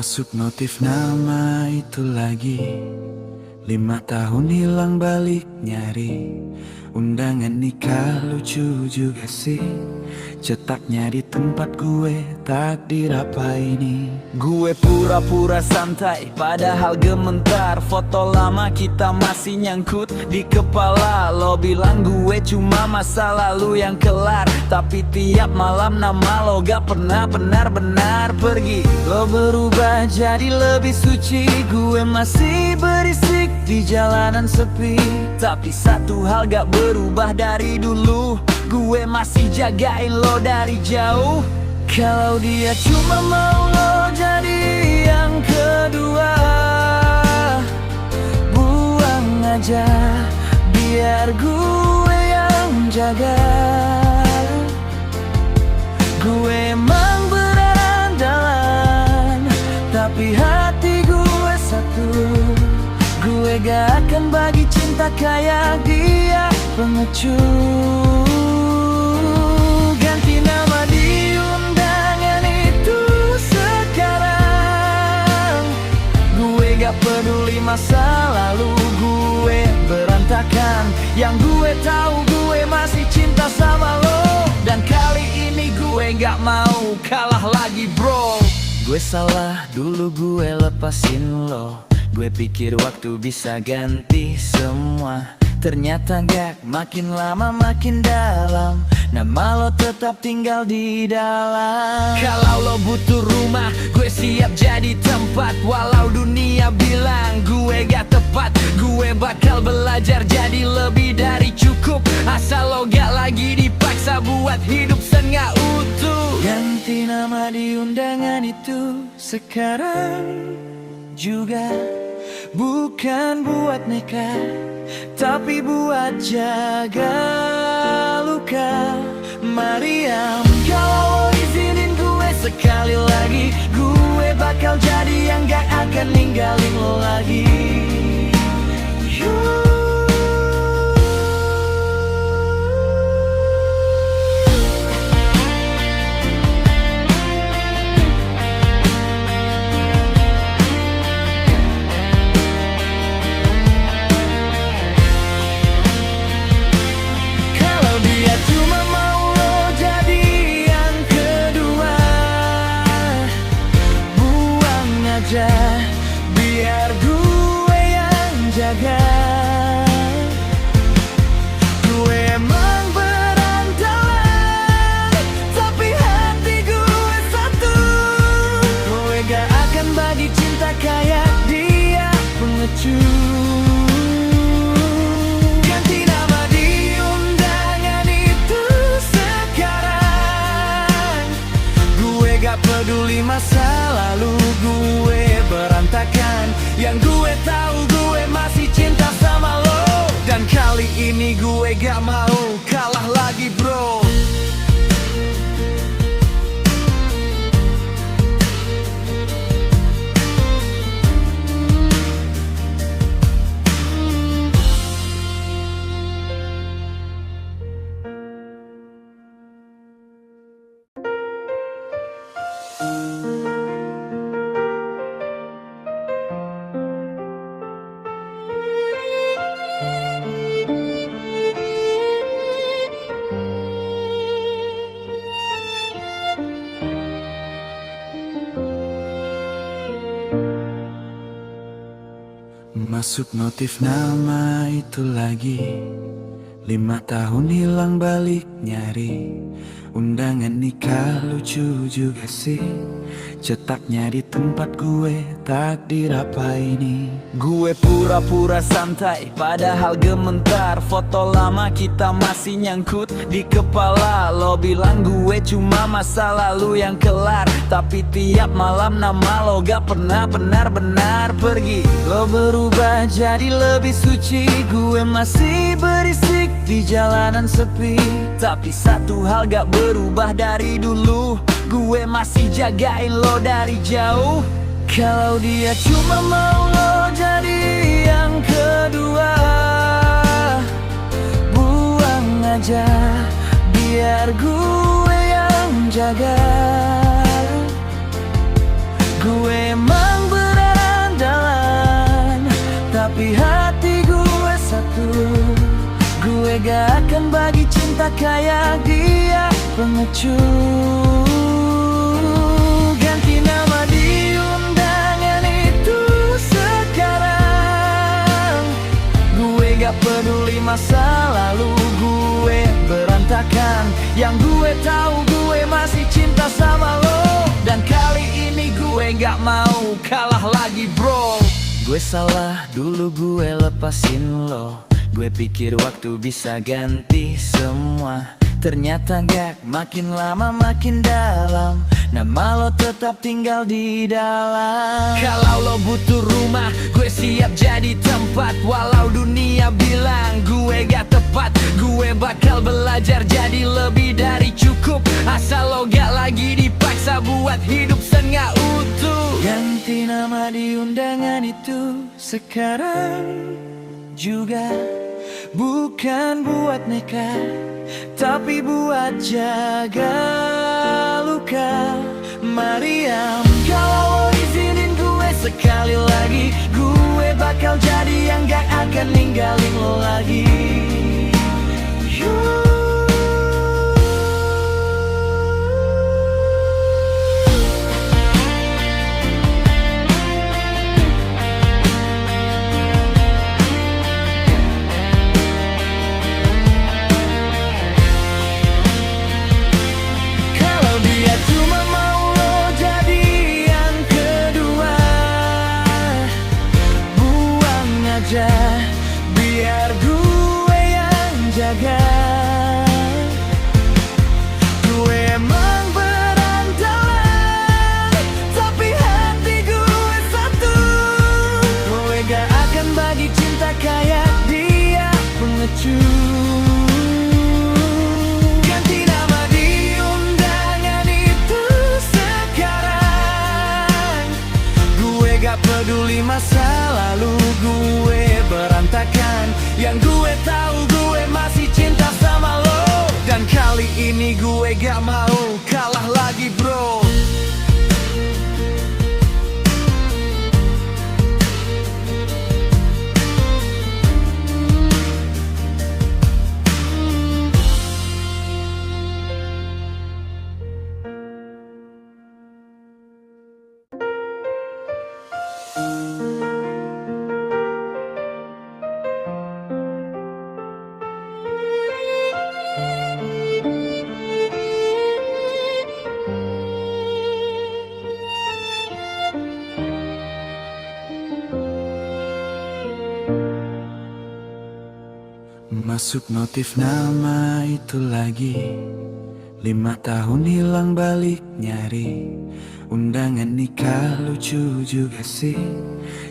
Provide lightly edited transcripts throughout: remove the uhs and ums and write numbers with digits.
Masuk notif nama itu lagi, 5 tahun hilang balik nyari. Undangan nikah lucu juga sih, cetaknya di tempat gue. Takdir apa ini? Gue pura-pura santai padahal gementar. Foto lama kita masih nyangkut di kepala. Lo bilang gue cuma masa lalu yang kelar, tapi tiap malam nama lo gak pernah benar-benar pergi. Lo berubah jadi lebih suci, gue masih berisik di jalanan sepi. Tapi satu hal gak berubah dari dulu, gue masih jagain lo dari jauh. Kalau dia cuma mau lo jadi yang kedua, buang aja, biar gue yang jaga. Gue emang berandalan, tapi hati gue satu. Gue gak akan bagi cinta kayak dia, pengecut. Ganti nama di undangan itu sekarang. Gue gak peduli masa lalu gue berantakan. Yang gue tahu gue masih cinta sama lo, dan kali ini gue gak mau kalah lagi bro. Gue salah dulu gue lepasin lo. Gue pikir waktu bisa ganti semua, ternyata gak, makin lama makin dalam. Nama lo tetap tinggal di dalam. Kalau lo butuh rumah, gue siap jadi tempat. Walau dunia bilang gue gak tepat, gue bakal belajar jadi lebih dari cukup. Asal lo gak lagi dipaksa buat hidup setengah utuh. Ganti nama di undangan itu sekarang juga, bukan buat nikah, tapi buat jaga luka. Mariam, kalau izinin gue sekali lagi, gue bakal jadi yang gak akan ninggalin lo lagi. Biar gue yang jaga. Gue emang berandalan, tapi hati gue satu. Gue gak akan bagi cinta kayak dia, pengecut. Ganti nama di undangan itu sekarang. Gue gak peduli masa lalu gue berantakan. Yang gue tahu gue masih cinta sama lo, dan kali ini gue gak mau kalah lagi bro. Masuk notif nama itu lagi, 5 tahun hilang balik nyari. Undangan nikah lucu juga sih, cetaknya di tempat gue. Takdir apa ini? Gue pura-pura santai padahal gementar. Foto lama kita masih nyangkut di kepala. Lo bilang gue cuma masa lalu yang kelar, tapi tiap malam nama lo gak pernah benar-benar pergi. Lo berubah jadi lebih suci, gue masih berisik di jalanan sepi. Tapi satu hal gak berubah dari dulu, gue masih jagain lo dari jauh. Kalau dia cuma mau lo jadi yang kedua, buang aja, biar gue yang jaga. Gue akan bagi cinta kayak dia pengecut. Ganti nama di undangan itu sekarang. Gue gak peduli masa lalu gue berantakan. Yang gue tahu gue masih cinta sama lo. Dan kali ini gue gak mau kalah lagi bro. Gue salah dulu gue lepasin lo. Gue pikir waktu bisa ganti semua. Ternyata gak, makin lama makin dalam. Nama lo tetap tinggal di dalam. Kalau lo butuh rumah, gue siap jadi tempat. Walau dunia bilang gue gak tepat, gue bakal belajar jadi lebih dari cukup. Asal lo gak lagi dipaksa buat hidup setengah utuh. Ganti nama di undangan itu sekarang juga. Bukan buat nikah, tapi buat jaga luka. Mariam, kalau izinin gue sekali lagi, gue bakal jadi yang gak akan ninggalin lo lagi. Biar gue yang jaga. Gue emang berandalan, tapi hati gue satu. Gue gak akan bagi cinta kayak dia pengecut. Ganti nama di undangan itu sekarang. Gue gak peduli masa lalu gue berantakan. Yang gue tahu gue masih cinta sama lo. Dan kali ini gue gak mau kalah lagi bro. Masuk notif nama itu lagi. 5 tahun hilang balik nyari. Undangan nikah lucu juga sih.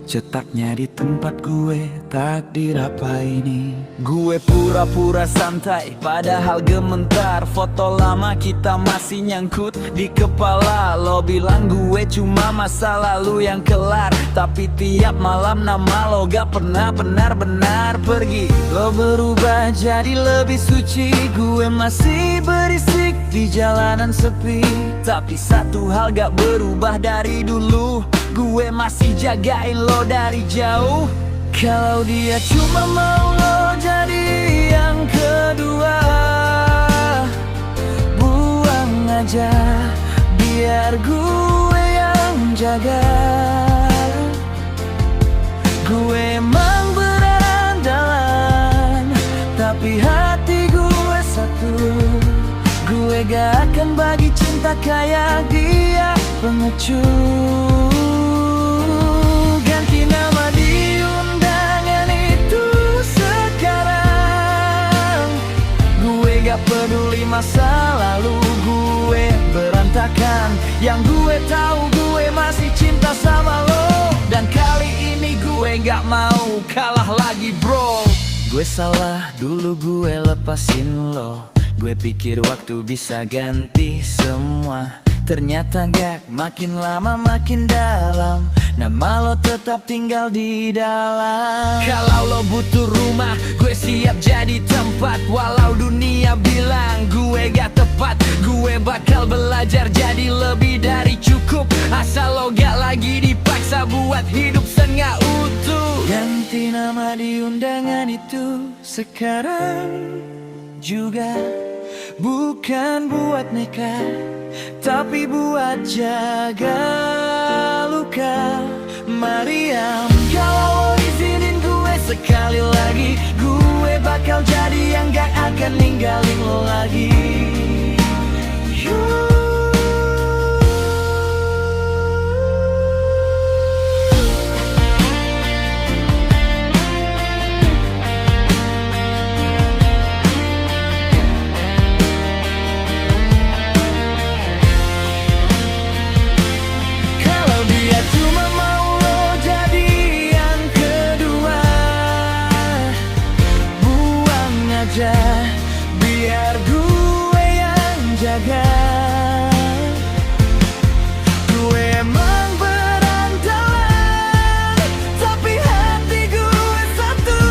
Cetaknya di tempat gue, takdir apa ini? Gue pura-pura santai, padahal gementar. Foto lama kita masih nyangkut di kepala. Lo bilang gue cuma masa lalu yang kelar, tapi tiap malam nama lo gak pernah benar-benar pergi. Lo berubah jadi lebih suci, gue masih berisik di jalanan sepi. Tapi satu hal gak berubah dari dulu, gue masih jagain lo dari jauh. Kalau dia cuma mau lo jadi yang kedua, buang aja, biar gue yang jaga. Gue emang berandalan, tapi hati gue satu. Gue gak akan bagi cinta kayak dia pengecut. Ganti nama di undangan itu sekarang. Gue gak peduli masa lalu gue berantakan. Yang gue tahu gue masih cinta sama lo. Dan kali ini gue gak mau kalah lagi bro. Gue salah dulu gue lepasin lo. Gue pikir waktu bisa ganti semua. Ternyata gak, makin lama makin dalam. Nama lo tetap tinggal di dalam. Kalau lo butuh rumah, gue siap jadi tempat. Walau dunia bilang gue gak tepat, gue bakal belajar jadi lebih dari cukup. Asal lo gak lagi dipaksa buat hidup setengah utuh. Ganti nama di undangan itu sekarang juga bukan buat nekat, tapi buat jaga luka. Mariam, kalau lo izinin gue sekali lagi, gue bakal jadi yang gak akan ninggalin lo lagi. Biar gue yang jaga. Gue emang berandalan, tapi hati gue satu.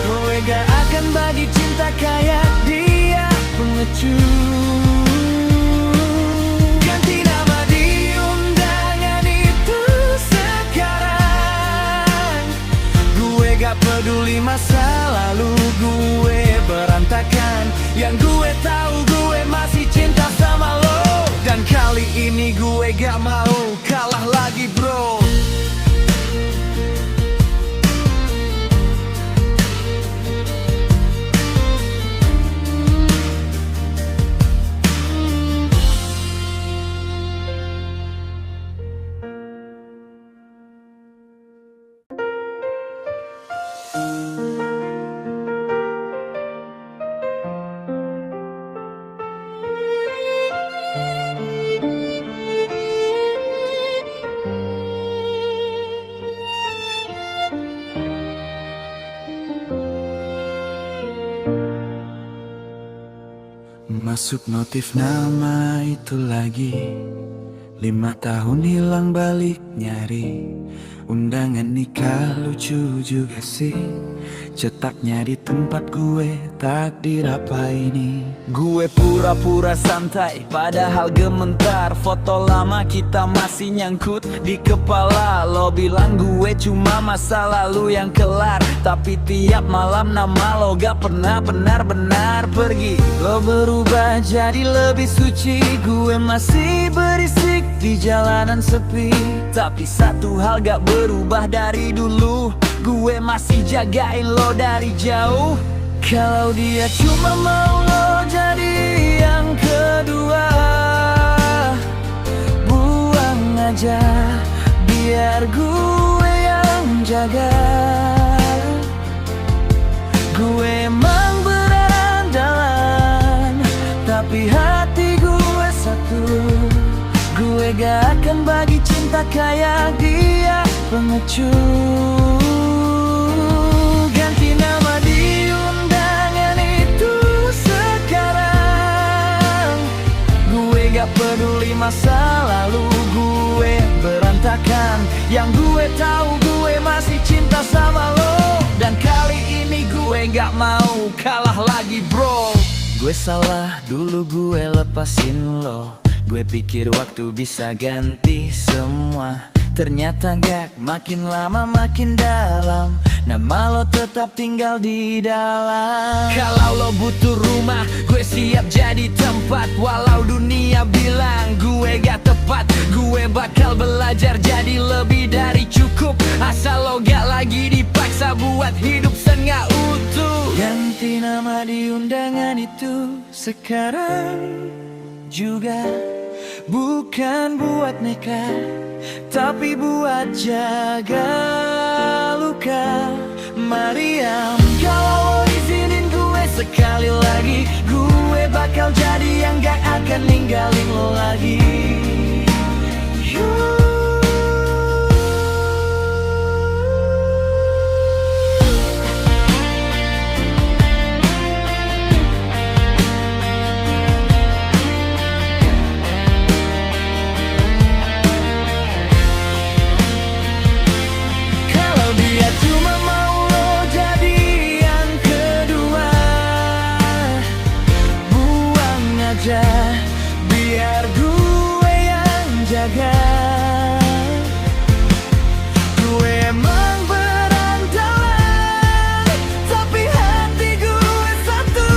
Gue gak akan bagi cinta kayak dia, pengecut. Ganti nama di undangan itu sekarang. Gue gak peduli masa lalu gue berantakan, yang gue tahu gue masih cinta sama lo. Dan kali ini gue gak mau kalah lagi bro. Masuk notif nama itu lagi, 5 tahun hilang balik nyari. Undangan nikah lucu juga sih, cetaknya di tempat gue, takdir apa ini? Gue pura-pura santai padahal gementar, foto lama kita masih nyangkut di kepala. Lo bilang gue cuma masa lalu yang kelar, tapi tiap malam nama lo gak pernah benar-benar pergi. Lo berubah jadi lebih suci, gue masih berisik di jalanan sepi. Tapi satu hal gak berubah dari dulu, gue masih jagain lo dari jauh. Kalau dia cuma mau lo jadi yang kedua, buang aja, biar gue yang jaga. Gue emang berandalan, tapi hati gue satu. Gue gak akan bagi cinta kayak dia, pengecut. Ganti nama di undangan itu sekarang. Gue gak peduli masa lalu gue berantakan, yang gue tahu gue masih cinta sama lo. Dan kali ini gue gak mau kalah lagi bro. Gue salah dulu gue lepasin lo, gue pikir waktu bisa ganti semua. Ternyata gak, makin lama makin dalam, nama lo tetap tinggal di dalam. Kalau lo butuh rumah, gue siap jadi tempat. Walau dunia bilang gue gak tepat, gue bakal belajar jadi lebih dari cukup. Asal lo gak lagi dipaksa buat hidup setengah utuh. Ganti nama di undangan itu sekarang juga bukan buat nekat, tapi buat jaga luka. Mariam, kalau izinin gue sekali lagi, gue bakal jadi yang gak akan ninggalin lo lagi. Biar gue yang jaga. Gue emang berandalan, tapi hati gue satu.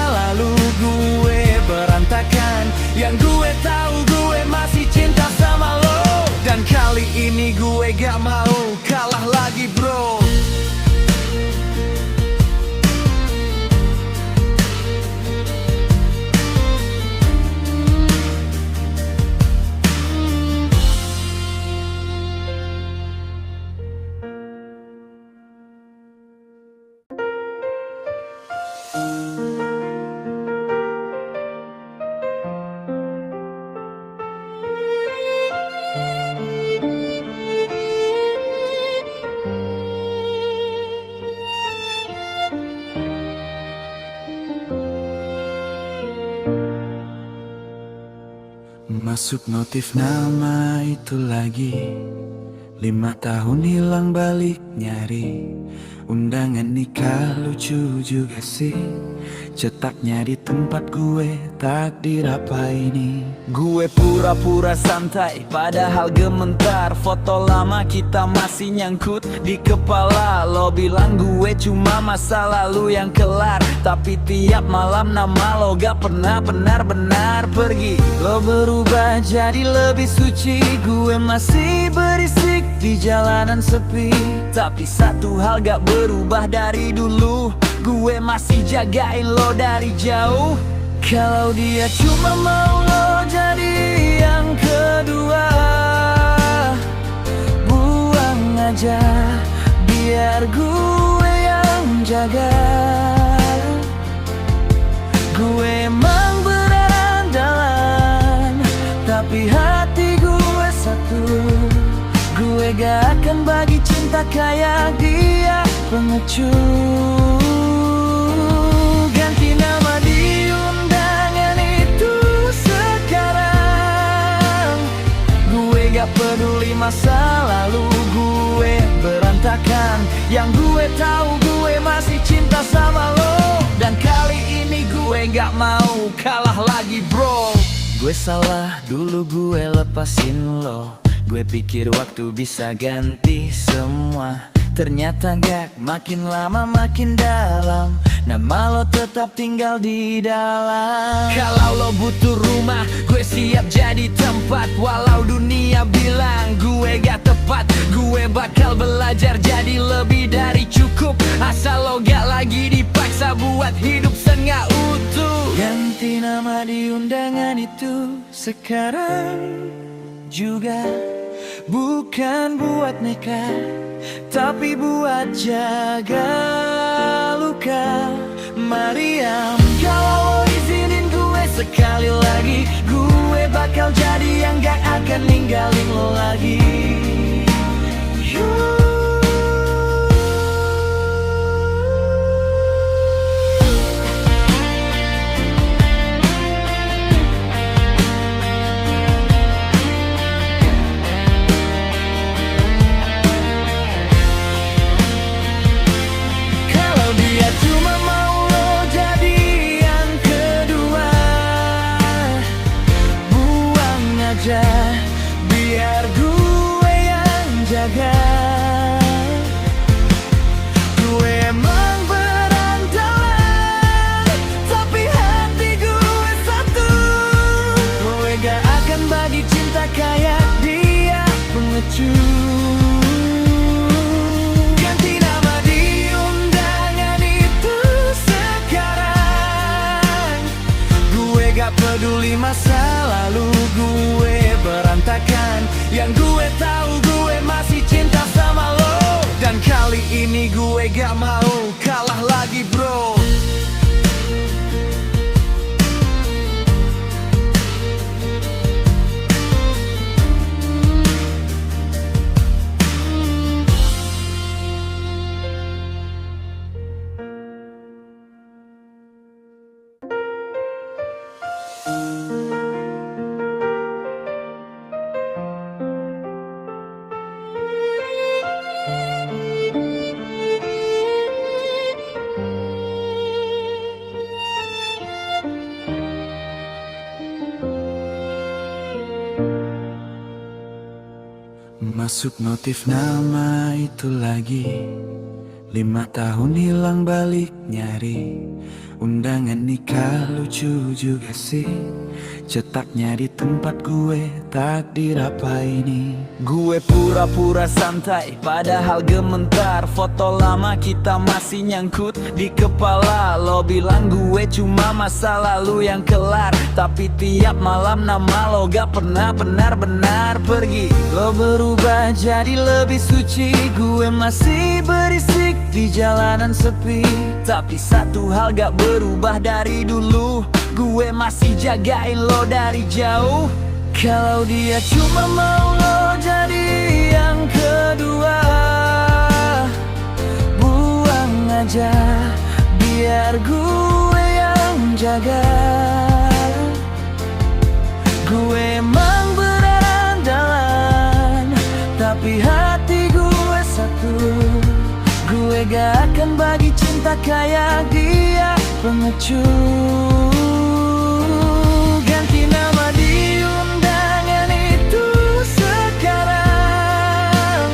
lalu gue berantakan. Yang gue tahu gue masih cinta sama lo. Dan kali ini gue gak mau kalah lagi bro. Masuk notif nama itu lagi, 5 tahun hilang balik nyari. Undangan nikah lucu juga sih, cetaknya di tempat gue, takdir apa ini? Gue pura-pura santai padahal gementar. Foto lama kita masih nyangkut di kepala. Lo bilang gue cuma masa lalu yang kelar, tapi tiap malam nama lo gak pernah benar-benar pergi. Lo berubah jadi lebih suci, gue masih berisik di jalanan sepi. Tapi satu hal gak berubah dari dulu, gue masih jagain lo dari jauh. Kalau dia cuma mau lo jadi yang kedua, buang aja, biar gue yang jaga. Gue emang berandalan, tapi hati gue satu. Gue gak akan bagi cinta kayak dia, pengecut. Ganti nama di undangan itu sekarang. Gue gak peduli masa lalu gue berantakan. Yang gue tahu gue masih cinta sama lo. Dan kali ini gue gak mau kalah lagi bro. Gue salah dulu gue lepasin lo. Gue pikir waktu bisa ganti semua, ternyata gak, makin lama makin dalam. Nama lo tetap tinggal di dalam. Kalau lo butuh rumah, gue siap jadi tempat. Walau dunia bilang gue gak tepat, gue bakal belajar jadi lebih dari cukup. Asal lo gak lagi dipaksa buat hidup setengah utuh. Ganti nama di undangan itu sekarang juga, bukan buat nikah, tapi buat jaga luka. Mariam, kalau lo izinin gue sekali lagi, gue bakal jadi yang gak akan ninggalin lo lagi. Biar gue yang jaga. Gue emang berandalan, tapi hati gue satu. Gue gak akan bagi cinta kayak dia, pengecut. Ganti nama di undangan itu sekarang. Gue gak peduli masa lalu gue berantakan. Yang gue tahu gue masih cinta sama lo. Dan kali ini gue gak mau kalah lagi bro. Masuk notif nama itu lagi, 5 tahun hilang balik nyari. Undangan nikah lucu juga sih, cetaknya di tempat gue, takdir apa ini? Gue pura-pura santai, padahal gementar. Foto lama kita masih nyangkut di kepala. Lo bilang gue cuma masa lalu yang kelar, tapi tiap malam nama lo gak pernah benar-benar pergi. Lo berubah jadi lebih suci, gue masih berisik di jalanan sepi. Tapi satu hal gak berubah dari dulu, gue masih jagain lo dari jauh. Kalau dia cuma mau lo jadi yang kedua, buang aja, biar gue yang jaga. Gue emang berandalan, tapi hati gue satu. Gue gak akan bagi cinta kayak dia, pengecut. Ganti nama di undangan itu sekarang.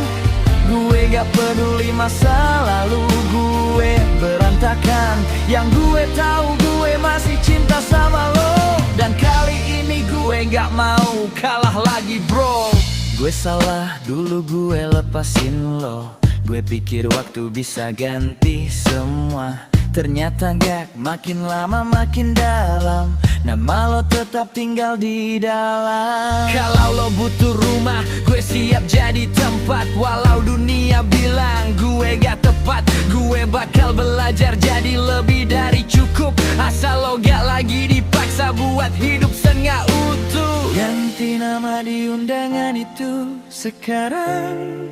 Gue gak peduli masa lalu gue berantakan. Yang gue tahu gue masih cinta sama lo, dan kali ini gue gak mau kalah lagi bro. Gue salah dulu gue lepasin lo, gue pikir waktu bisa ganti semua. Ternyata gak, makin lama makin dalam. Nama lo tetap tinggal di dalam. Kalau lo butuh rumah, gue siap jadi tempat. Walau dunia bilang gue gak tepat, gue bakal belajar jadi lebih dari cukup. Asal lo gak lagi dipaksa buat hidup setengah utuh. Ganti nama di undangan itu sekarang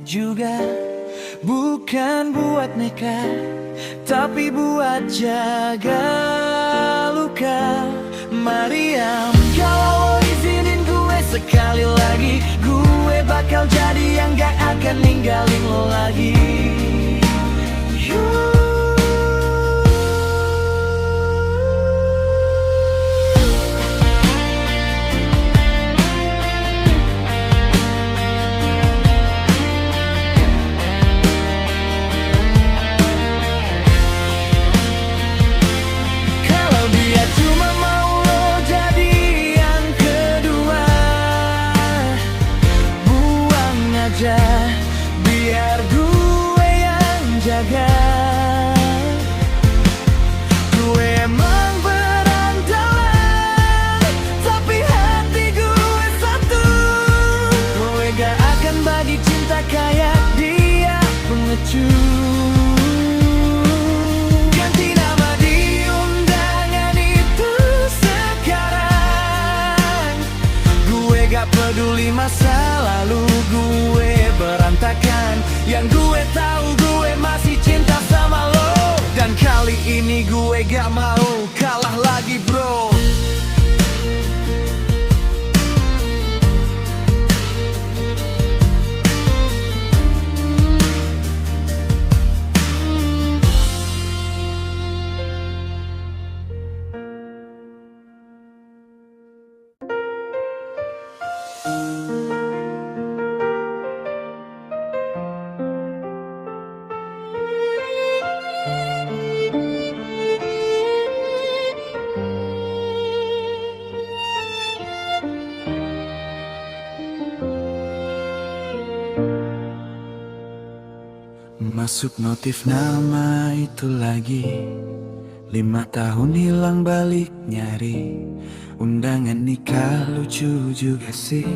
juga, bukan buat nikah, tapi buat jaga luka. Mariam, kalau izinin gue sekali lagi, gue bakal jadi yang gak akan ninggalin lo lagi. Biar gue yang jaga. Gue emang berandalan, tapi hati gue satu. Gue gak akan bagi cinta kayak dia, pengecut. Ganti nama di undangan itu sekarang. Gue gak peduli masa lalu gue berantakan. Yang gue tahu gue masih cinta sama lo, dan kali ini gue gak mau kalah lagi bro. Masuk notif nama itu lagi, 5 tahun hilang balik nyari. Undangan nikah lucu juga sih,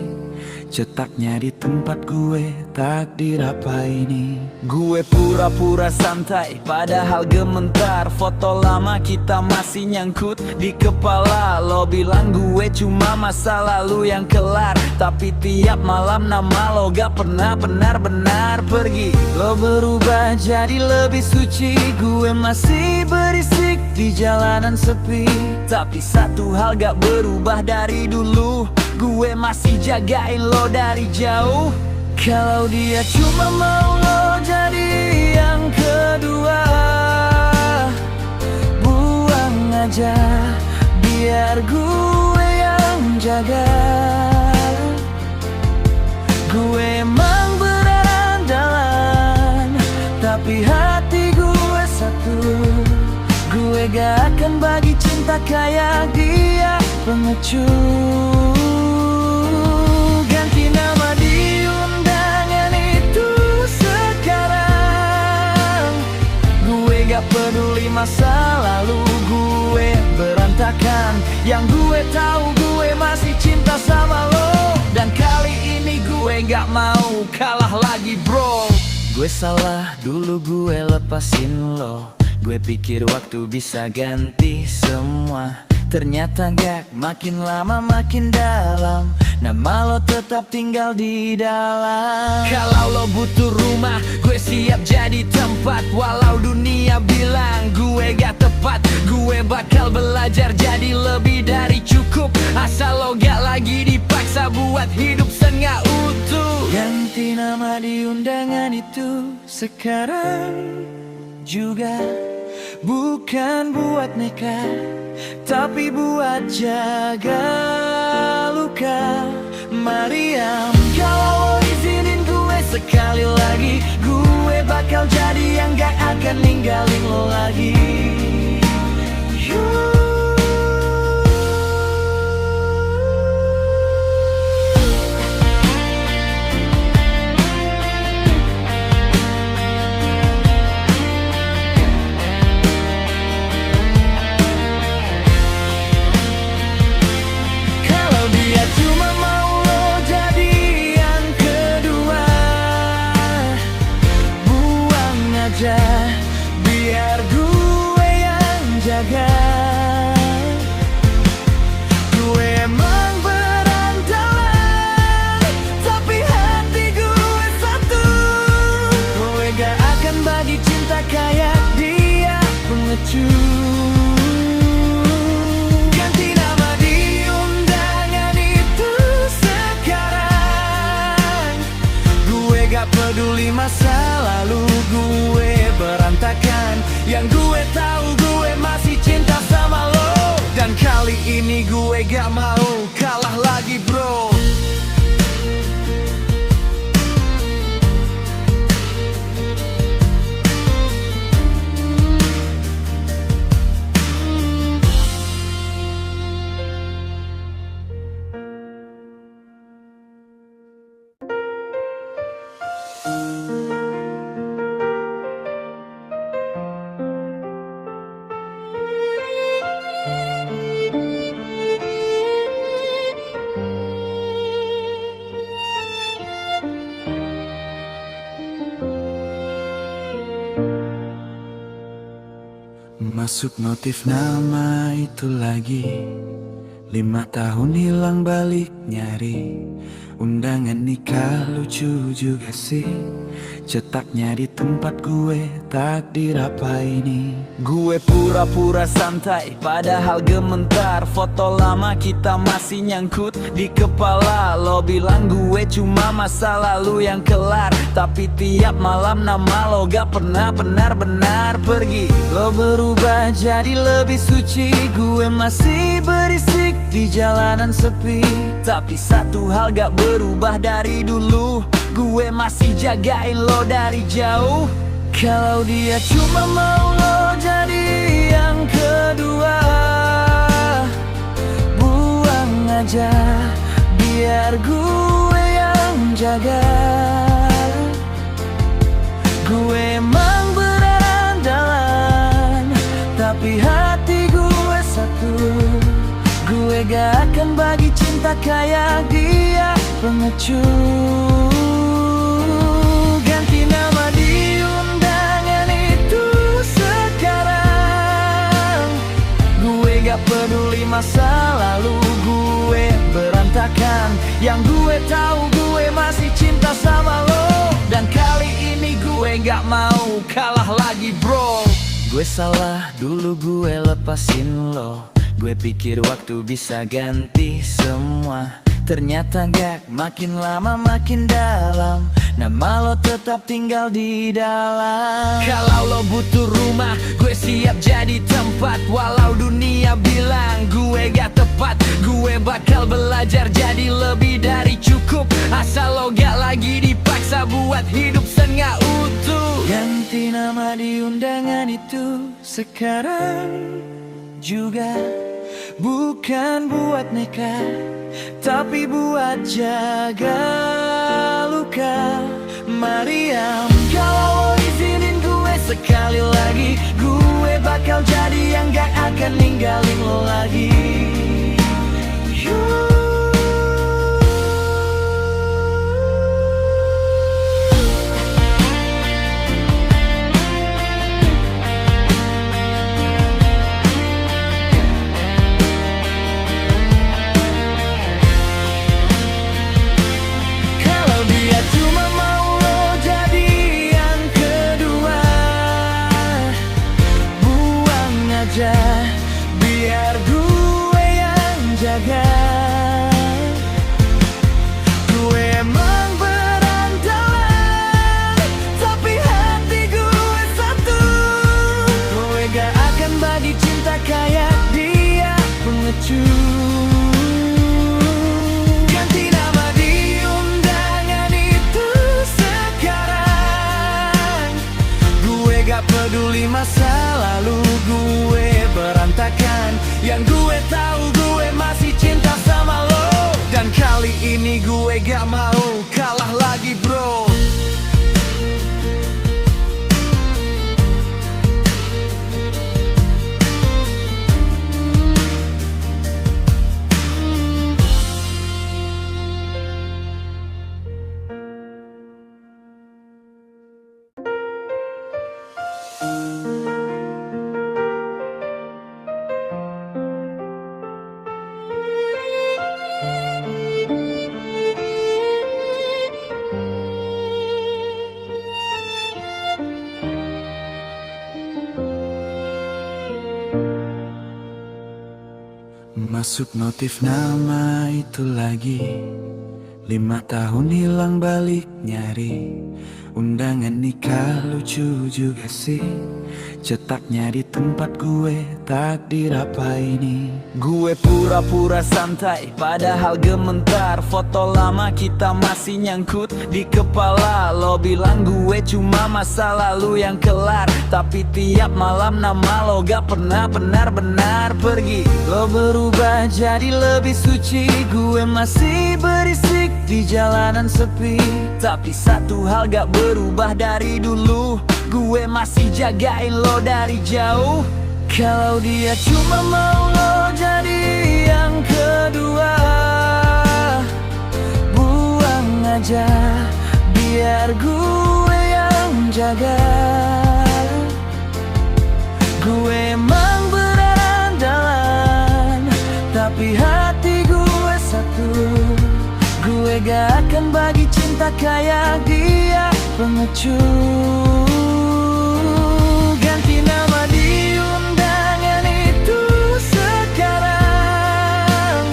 cetaknya di tempat gue, takdir apa ini? Gue pura-pura santai, padahal gementar. Foto lama kita masih nyangkut di kepala. Lo bilang gue cuma masa lalu yang kelar, tapi tiap malam nama lo gak pernah benar-benar pergi. Lo berubah jadi lebih suci, gue masih berisik di jalanan sepi. Tapi satu hal gak berubah dari dulu, gue masih jagain lo dari jauh. Kalau dia cuma mau lo jadi yang kedua, buang aja, biar gue yang jaga. Gue emang berandalan, tapi hati gue satu. Gue gak cinta kayak dia, pengecut. Ganti nama di undangan itu sekarang. Gue gak peduli masa lalu gue berantakan. Yang gue tahu gue masih cinta sama lo. Dan kali ini gue gak mau kalah lagi bro. Gue salah dulu gue lepasin lo. Gue pikir waktu bisa ganti semua. Ternyata gak, makin lama makin dalam. Nama lo tetap tinggal di dalam. Kalau lo butuh rumah, gue siap jadi tempat. Walau dunia bilang gue gak tepat, gue bakal belajar jadi lebih dari cukup. Asal lo gak lagi dipaksa buat hidup setengah utuh. Ganti nama di undangan itu sekarang juga. Bukan buat nekat, tapi buat jaga luka. Mariam, kalau lo izinin gue sekali lagi, gue bakal jadi yang gak akan ninggalin lo lagi. Biar gue yang jaga. Gue emang berandalan, tapi hati gue satu. Gue gak akan bagi cinta kayak dia, pengecut. Ganti nama di undangan itu sekarang. Gue gak peduli masa lalu gue berantakan. Yang gue tahu gue masih cinta sama lo. Dan kali ini gue gak mau kalah lagi bro. Masuk notif nama itu lagi. 5 tahun hilang balik nyari. Undangan nikah lucu juga sih. Cetaknya di tempat gue, takdir apa ini? Gue pura-pura santai, padahal gementar. Foto lama kita masih nyangkut di kepala. Lo bilang gue cuma masa lalu yang kelar, tapi tiap malam nama lo gak pernah benar-benar pergi. Lo berubah jadi lebih suci, gue masih berisik di jalanan sepi. Tapi satu hal gak berubah dari dulu, gue masih jagain lo dari jauh. Kalau dia cuma mau lo jadi yang kedua, buang aja, biar gue yang jaga. Gue emang berandalan, tapi hati gue satu. Gue gak akan bagi cinta kayak dia, pengecut. Ganti nama di undangan itu sekarang. Gue gak peduli masa lalu gue berantakan. Yang gue tahu gue masih cinta sama lo. Dan kali ini gue gak mau kalah lagi bro. Gue salah dulu gue lepasin lo. Gue pikir waktu bisa ganti semua. Ternyata gak, makin lama makin dalam. Nama lo tetap tinggal di dalam. Kalau lo butuh rumah, gue siap jadi tempat. Walau dunia bilang gue gak tepat, gue bakal belajar jadi lebih dari cukup. Asal lo gak lagi dipaksa buat hidup setengah utuh. Ganti nama di undangan itu sekarang juga bukan buat nekat, tapi buat jaga luka. Mariam, kalau izinin gue sekali lagi, gue bakal jadi yang gak akan ninggalin lo lagi. Biar gue yang jaga. Gue emang berandalan, tapi hati gue satu. Gue gak akan bagi cinta kayak dia, pengecut. Ganti nama di undangan itu sekarang. Gue gak peduli masa lalu gue berantakan. Yang gue tahu gue masih cinta sama lo. Dan kali ini gue gak mau kalah lagi bro. Masuk notif nama itu lagi, 5 tahun hilang balik nyari. Undangan nikah lucu juga sih, cetaknya di tempat gue, takdir apa ini? Gue pura-pura santai padahal gementar. Foto lama kita masih nyangkut di kepala. Lo bilang gue cuma masa lalu yang kelar, tapi tiap malam nama lo gak pernah benar-benar pergi. Lo berubah jadi lebih suci, gue masih berisik di jalanan sepi. Tapi satu hal gak berubah dari dulu, gue masih jagain lo dari jauh. Kalau dia cuma mau lo jadi yang kedua, buang aja, biar gue yang jaga. Gue emang berandalan, tapi hati gue satu. Gue gak akan bagi cinta kayak dia, pengecut. Ganti nama di undangan itu sekarang.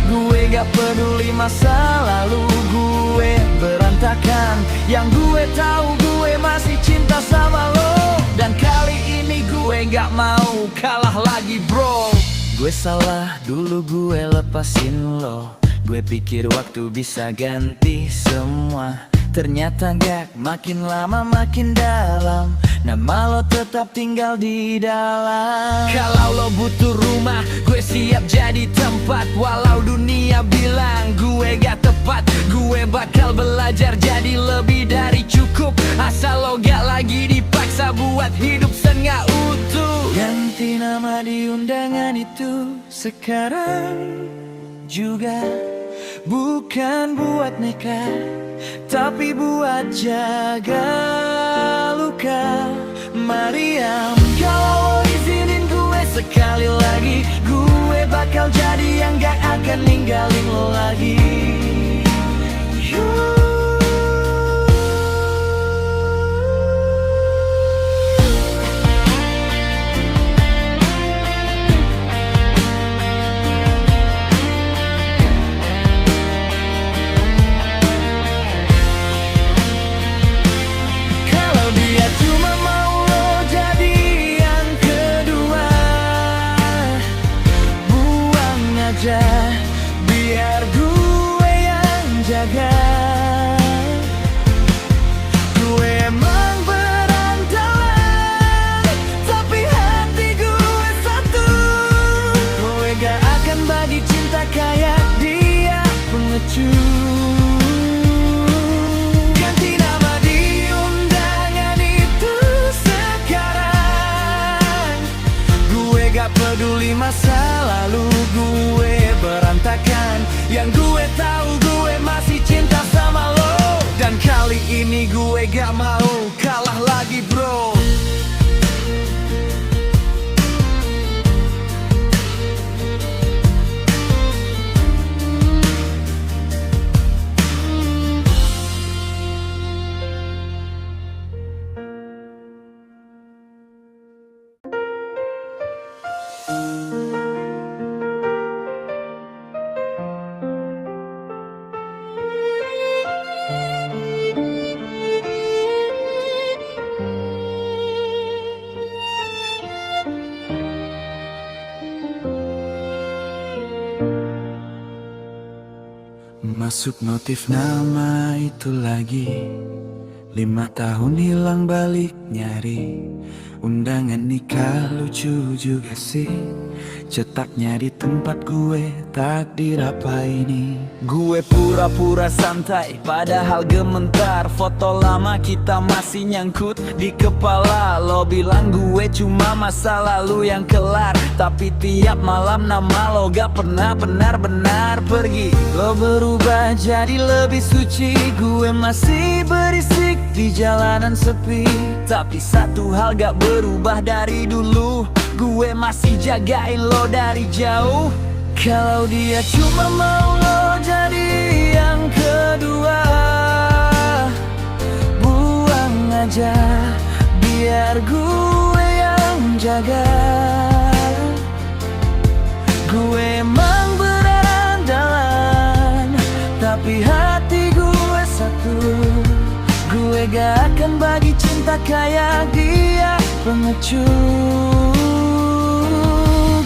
Gue gak peduli masa lalu gue berantakan. Yang gue tahu gue masih cinta sama lo. Dan kali ini gue gak mau kalah lagi bro. Gue salah dulu gue lepasin lo. Gue pikir waktu bisa ganti semua, ternyata gak, makin lama makin dalam. Nama lo tetap tinggal di dalam. Kalau lo butuh rumah, gue siap jadi tempat. Walau dunia bilang gue gak tepat, gue bakal belajar jadi lebih dari cukup. Asal lo gak lagi dipaksa buat hidup setengah utuh. Ganti nama di undangan itu sekarang juga bukan buat nekat, tapi buat jaga luka. Mariam, kalau izinin gue sekali lagi, gue bakal jadi yang gak akan ninggalin lo lagi. Biar gue yang jaga. Gue emang berandalan, tapi hati gue satu. pengecut. Ganti nama di undangan itu sekarang. Gue gak peduli masa lalu gue berantakan. Yang gue tahu gue masih cinta sama lo. Dan kali ini gue gak mau kalah lagi bro. Masuk notif nama itu lagi, 5 tahun hilang balik nyari. Undangan nikah lucu juga sih, cetaknya di tempat gue, takdir apa ini? Gue pura-pura santai padahal gementar. Foto lama kita masih nyangkut di kepala. Lo bilang gue cuma masa lalu yang kelar, tapi tiap malam nama lo gak pernah benar-benar pergi. Lo berubah jadi lebih suci, gue masih berisik di jalanan sepi. Tapi satu hal gak berubah dari dulu, gue masih jagain lo dari jauh. Kalau dia cuma mau lo jadi yang kedua, buang aja, biar gue yang jaga. Gue emang berandalan, tapi hati gue satu. Gue gak akan bagi cinta kayak dia, pengecut.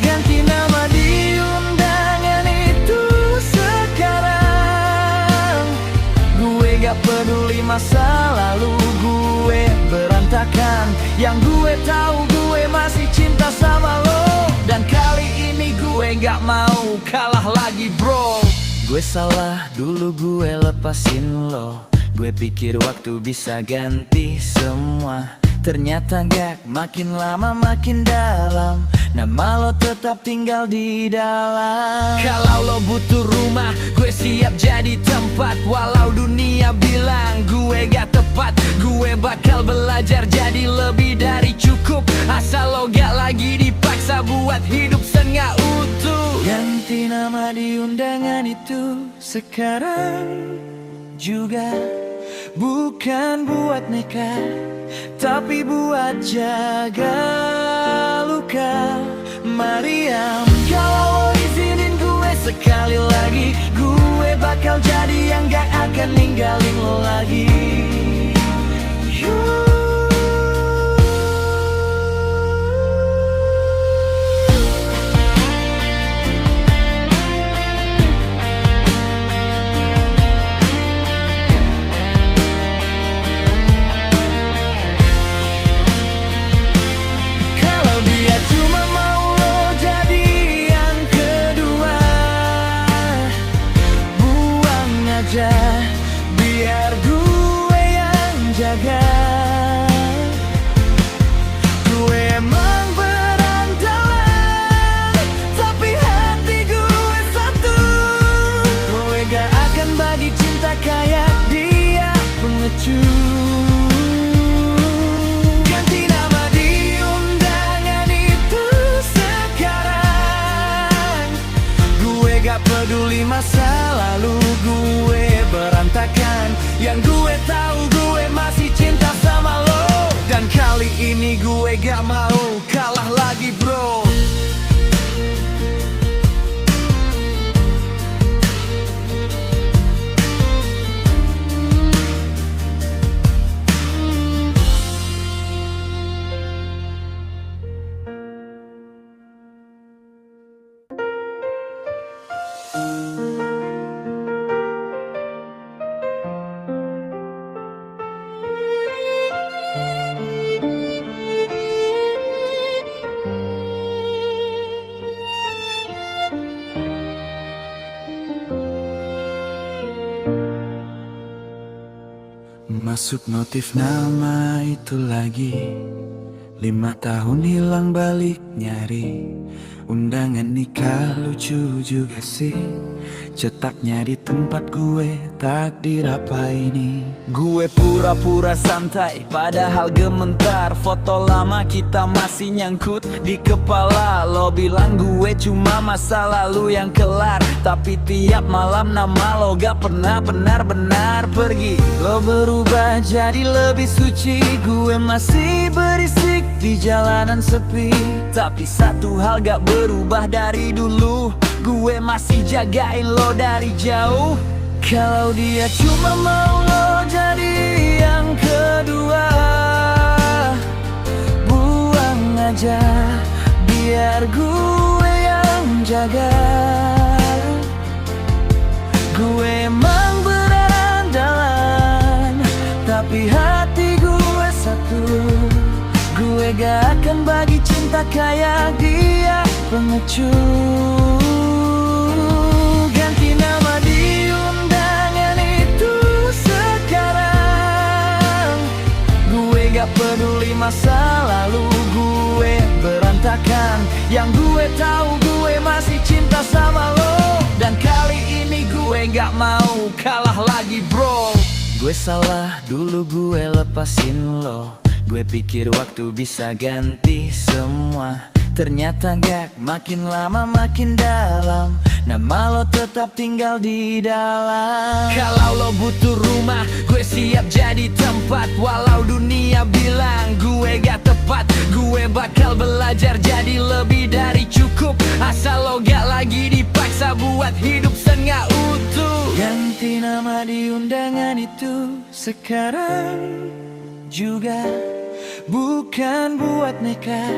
Ganti nama di undangan itu sekarang. Gue gak peduli masa lalu gue berantakan. Yang gue tahu gue masih cinta sama lo. Dan kali ini gue gak mau kalah lagi bro. Gue salah dulu gue lepasin lo. Gue pikir waktu bisa ganti semua, ternyata gak, makin lama makin dalam. Nama lo tetap tinggal di dalam. Kalau lo butuh rumah, gue siap jadi tempat. Walau dunia bilang gue gak tepat, gue bakal belajar jadi lebih dari cukup. Asal lo gak lagi dipaksa buat hidup setengah utuh. Ganti nama di undangan itu sekarang juga, bukan buat nekat, tapi buat jaga luka. Mariam, kalau izinin gue sekali lagi, gue bakal jadi yang gak akan ninggalin lo lagi. Biar gue yang jaga. Gue emang berandalan, tapi hati gue satu. Gue gak akan bagi cinta kayak dia, pengecut. Ganti nama di undangan itu sekarang. Gue gak peduli masa lalu gue berantakan. Yang gue tahu gue masih cinta sama lo. Dan kali ini gue gak mau kalah lagi bro. Masuk notif nama itu lagi, 5 tahun hilang balik nyari. Undangan nikah lucu juga sih, cetaknya di tempat gue, takdir apa ini? Gue pura-pura santai padahal gementar, foto lama kita masih nyangkut di kepala. Lo bilang gue cuma masa lalu yang kelar, tapi tiap malam nama lo gak pernah benar-benar pergi. Lo berubah jadi lebih suci, gue masih berisik di jalanan sepi. Tapi satu hal gak berubah dari dulu, gue masih jagain lo dari jauh. Kalau dia cuma mau lo jadi yang kedua, buang aja, biar gue yang jaga. Gue emang berandalan, tapi hati gue satu. Gue gak akan bagi cinta kayak dia, pengecut. Ganti nama di undangan itu sekarang. Gue gak peduli masa lalu gue berantakan. Yang gue tahu gue masih cinta sama lo, dan kali ini gue gak mau kalah lagi bro. Gue salah dulu gue lepasin lo, gue pikir waktu bisa ganti semua. Ternyata gak, makin lama makin dalam, nama lo tetap tinggal di dalam. Kalau lo butuh rumah, gue siap jadi tempat. Walau dunia bilang gue gak tepat, gue bakal belajar jadi lebih dari cukup. Asal lo gak lagi dipaksa buat hidup setengah utuh. Ganti nama di undangan itu sekarang juga, bukan buat nikah,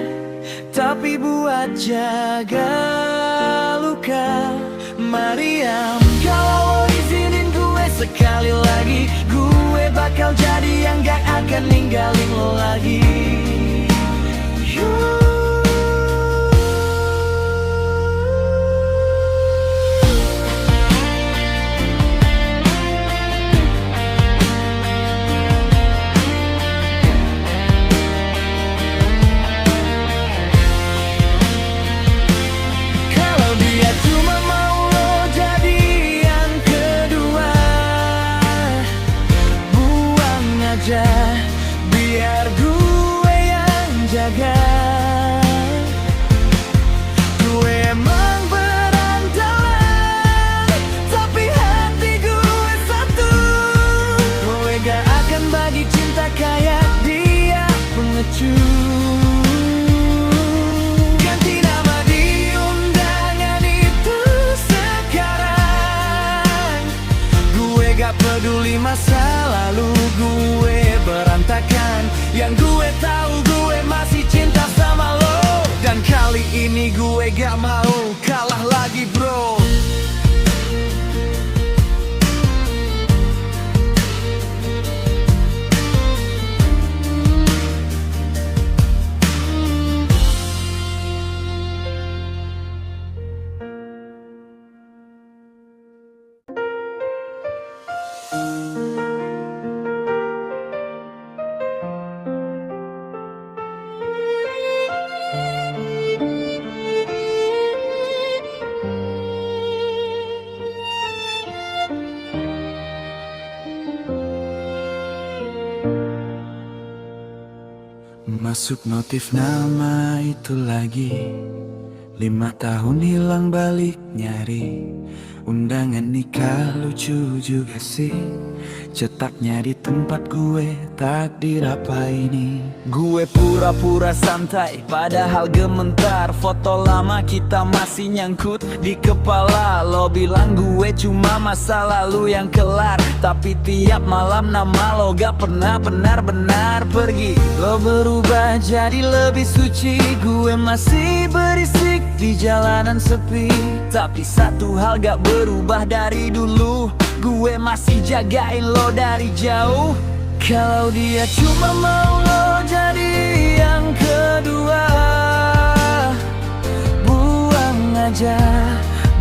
tapi buat jaga luka. Mariam, kalau lo izinin gue sekali lagi, gue bakal jadi yang gak akan ninggalin lo lagi. Biar gue yang jaga. Gue emang berandalan, tapi hati gue satu. Gue gak akan bagi cinta kayak dia, pengecut. Ganti nama di undangan itu sekarang. Gue gak peduli masa lalu gue berantakan. Yang gue tahu gue masih cinta sama lo, dan kali ini gue gak mau kalah lagi bro. Masuk notif nama itu lagi, 5 tahun hilang balik nyari. Undangan nikah lucu juga sih, cetaknya di tempat gue, takdir apa ini? Gue pura-pura santai padahal gementar, foto lama kita masih nyangkut di kepala. Lo bilang gue cuma masa lalu yang kelar, tapi tiap malam nama lo gak pernah benar-benar pergi. Lo berubah jadi lebih suci, gue masih berisik di jalanan sepi. Tapi satu hal gak berubah dari dulu, gue masih jagain lo dari jauh. Kalau dia cuma mau lo jadi yang kedua, buang aja,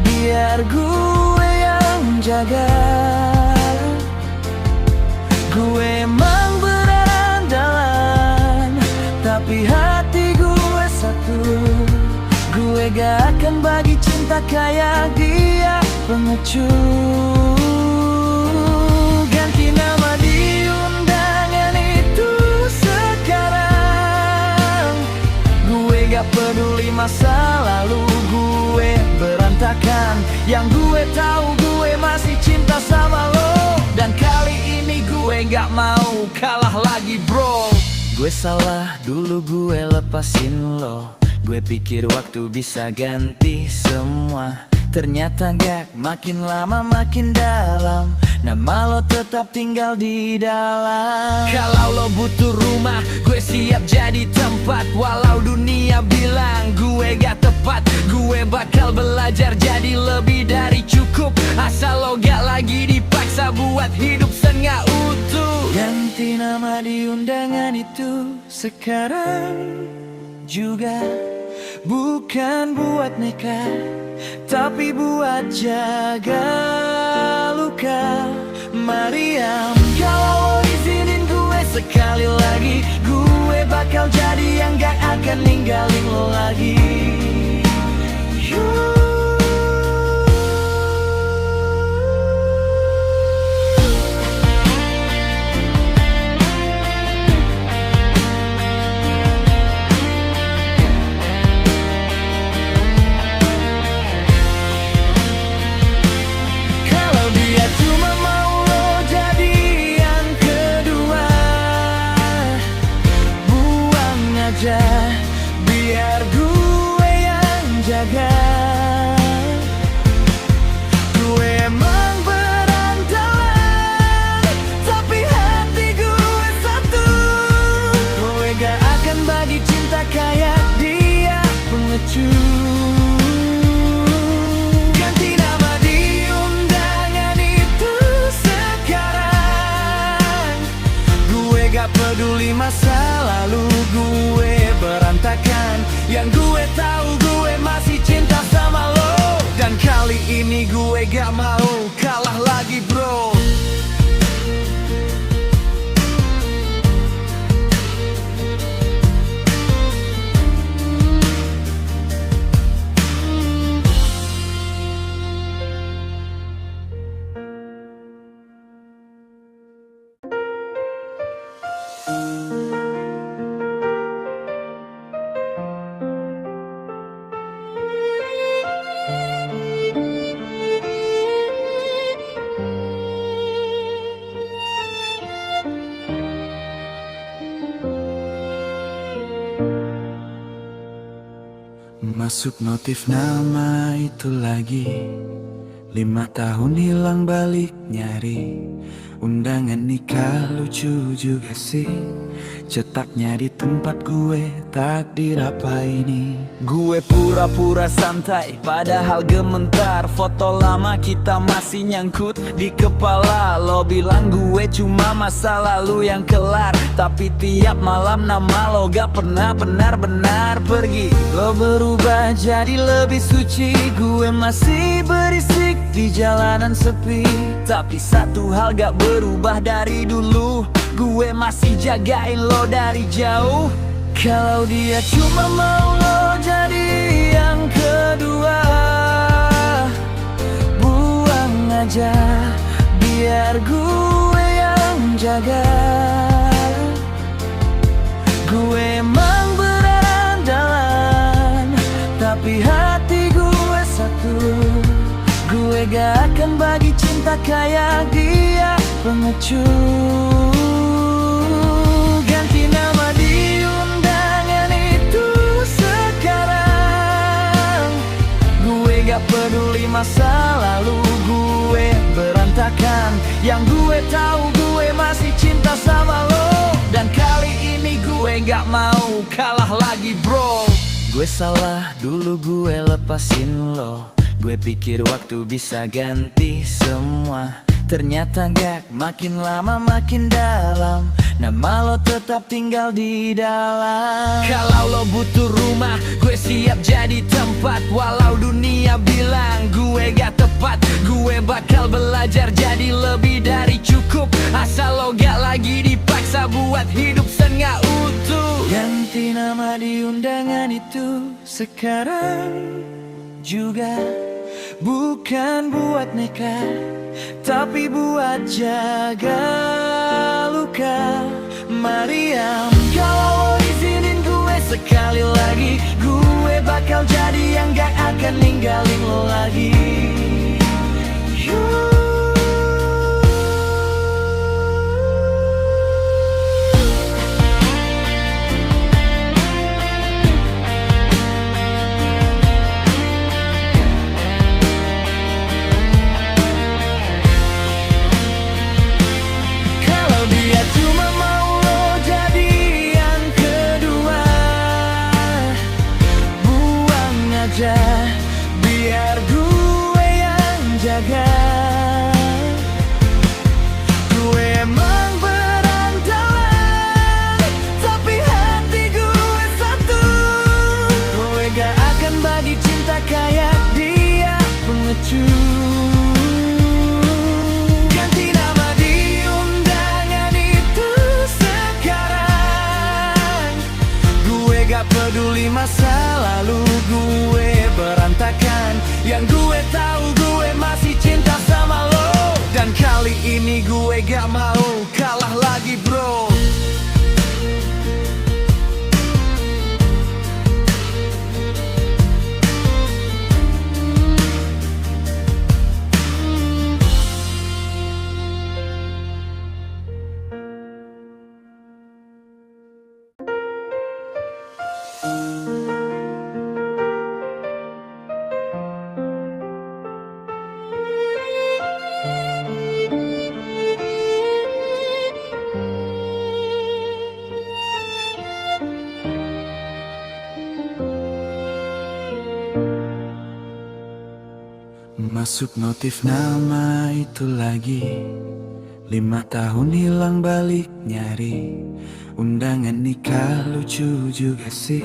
biar gue yang jaga. Gue cinta kayak dia, pengecut. Ganti nama di undangan itu sekarang. Gue gak peduli masa lalu gue berantakan. Yang gue tahu gue masih cinta sama lo. Dan kali ini gue gak mau kalah lagi bro. Gue salah dulu gue lepasin lo. Gue pikir waktu bisa ganti semua. Ternyata gak, makin lama makin dalam. Nama lo tetap tinggal di dalam. Kalau lo butuh rumah, gue siap jadi tempat. Walau dunia bilang gue gak tepat, gue bakal belajar jadi lebih dari cukup. Asal lo gak lagi dipaksa buat hidup setengah utuh. Ganti nama di undangan itu sekarang juga. Bukan buat nekat, tapi buat jaga luka. Mariam, kalau izinin gue sekali lagi, gue bakal jadi yang gak akan ninggalin lo lagi. Biar gue yang jaga. Gue emang berandalan, tapi hati gue satu. Gue gak akan bagi cinta kayak dia, pengecut. Ganti nama di undangan itu sekarang. Gue gak peduli masa lalu gue berantakan. Yang gue tahu gue masih cinta sama lo. Dan kali ini gue gak mau kalah lagi bro. Masuk notif nama itu lagi. 5 tahun hilang balik nyari. Undangan nikah lucu juga sih. Cetaknya di tempat gue, takdir apa ini? Gue pura-pura santai, padahal gementar. Foto lama kita masih nyangkut di kepala. Lo bilang gue cuma masa lalu yang kelar, tapi tiap malam nama lo gak pernah benar-benar pergi. Lo berubah jadi lebih suci, gue masih berisik di jalanan sepi. Tapi satu hal gak berubah dari dulu, gue masih jagain lo dari jauh. Kalau dia cuma mau lo jadi yang kedua, buang aja, biar gue yang jaga. Gue emang berandalan, tapi hati gue satu. Gue gak akan bagi cinta kayak dia, pengecut. Ganti nama di undangan itu sekarang. Gue gak peduli masa lalu gue berantakan. Yang gue tahu gue masih cinta sama lo. Dan kali ini gue gak mau kalah lagi bro. Gue salah dulu gue lepasin lo. Gue pikir waktu bisa ganti semua. Ternyata gak, makin lama makin dalam. Nama lo tetap tinggal di dalam. Kalau lo butuh rumah, gue siap jadi tempat. Walau dunia bilang gue gak tepat, gue bakal belajar jadi lebih dari cukup. Asal lo gak lagi dipaksa buat hidup setengah utuh. Ganti nama di undangan itu sekarang juga bukan buat nekat, tapi buat jaga luka. Mariam, kalau lo izinin gue sekali lagi, gue bakal jadi yang gak akan ninggalin lo lagi. Biar gue yang jaga. Gue emang berandalan, tapi hati gue satu. Gue gak akan bagi cinta kayak dia, pengecut. Ganti nama di undangan itu sekarang. Gue gak peduli masa lalu gue berantakan. Yang gue tahu gue masih cinta sama lo. Dan kali ini gue gak mau kalah lagi bro. Masuk notif nama itu lagi, 5 tahun hilang balik nyari. Undangan nikah lucu juga sih,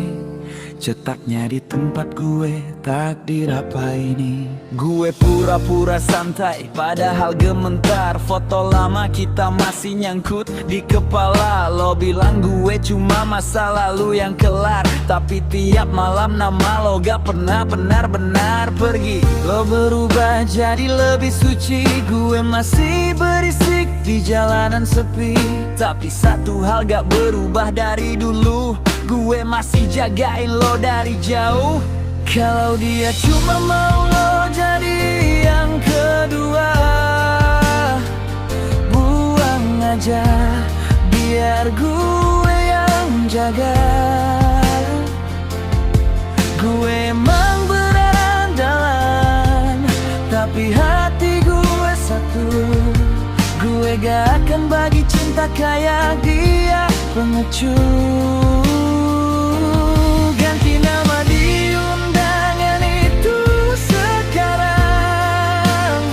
cetaknya di tempat gue, takdir apa ini. Gue pura-pura santai padahal gementar. Foto lama kita masih nyangkut di kepala. Lo bilang gue cuma masa lalu yang kelar, tapi tiap malam nama lo gak pernah benar-benar pergi. Lo berubah jadi lebih suci, gue masih berisik di jalanan sepi. Tapi satu hal gak berubah dari dulu, gue masih jagain lo dari jauh. Kalau dia cuma mau lo jadi yang kedua, buang aja, biar gue yang jaga. Gue emang berandalan, tapi hati gue satu. Gue gak akan bagi cinta kayak dia, pengecut. Ganti nama di undangan itu sekarang.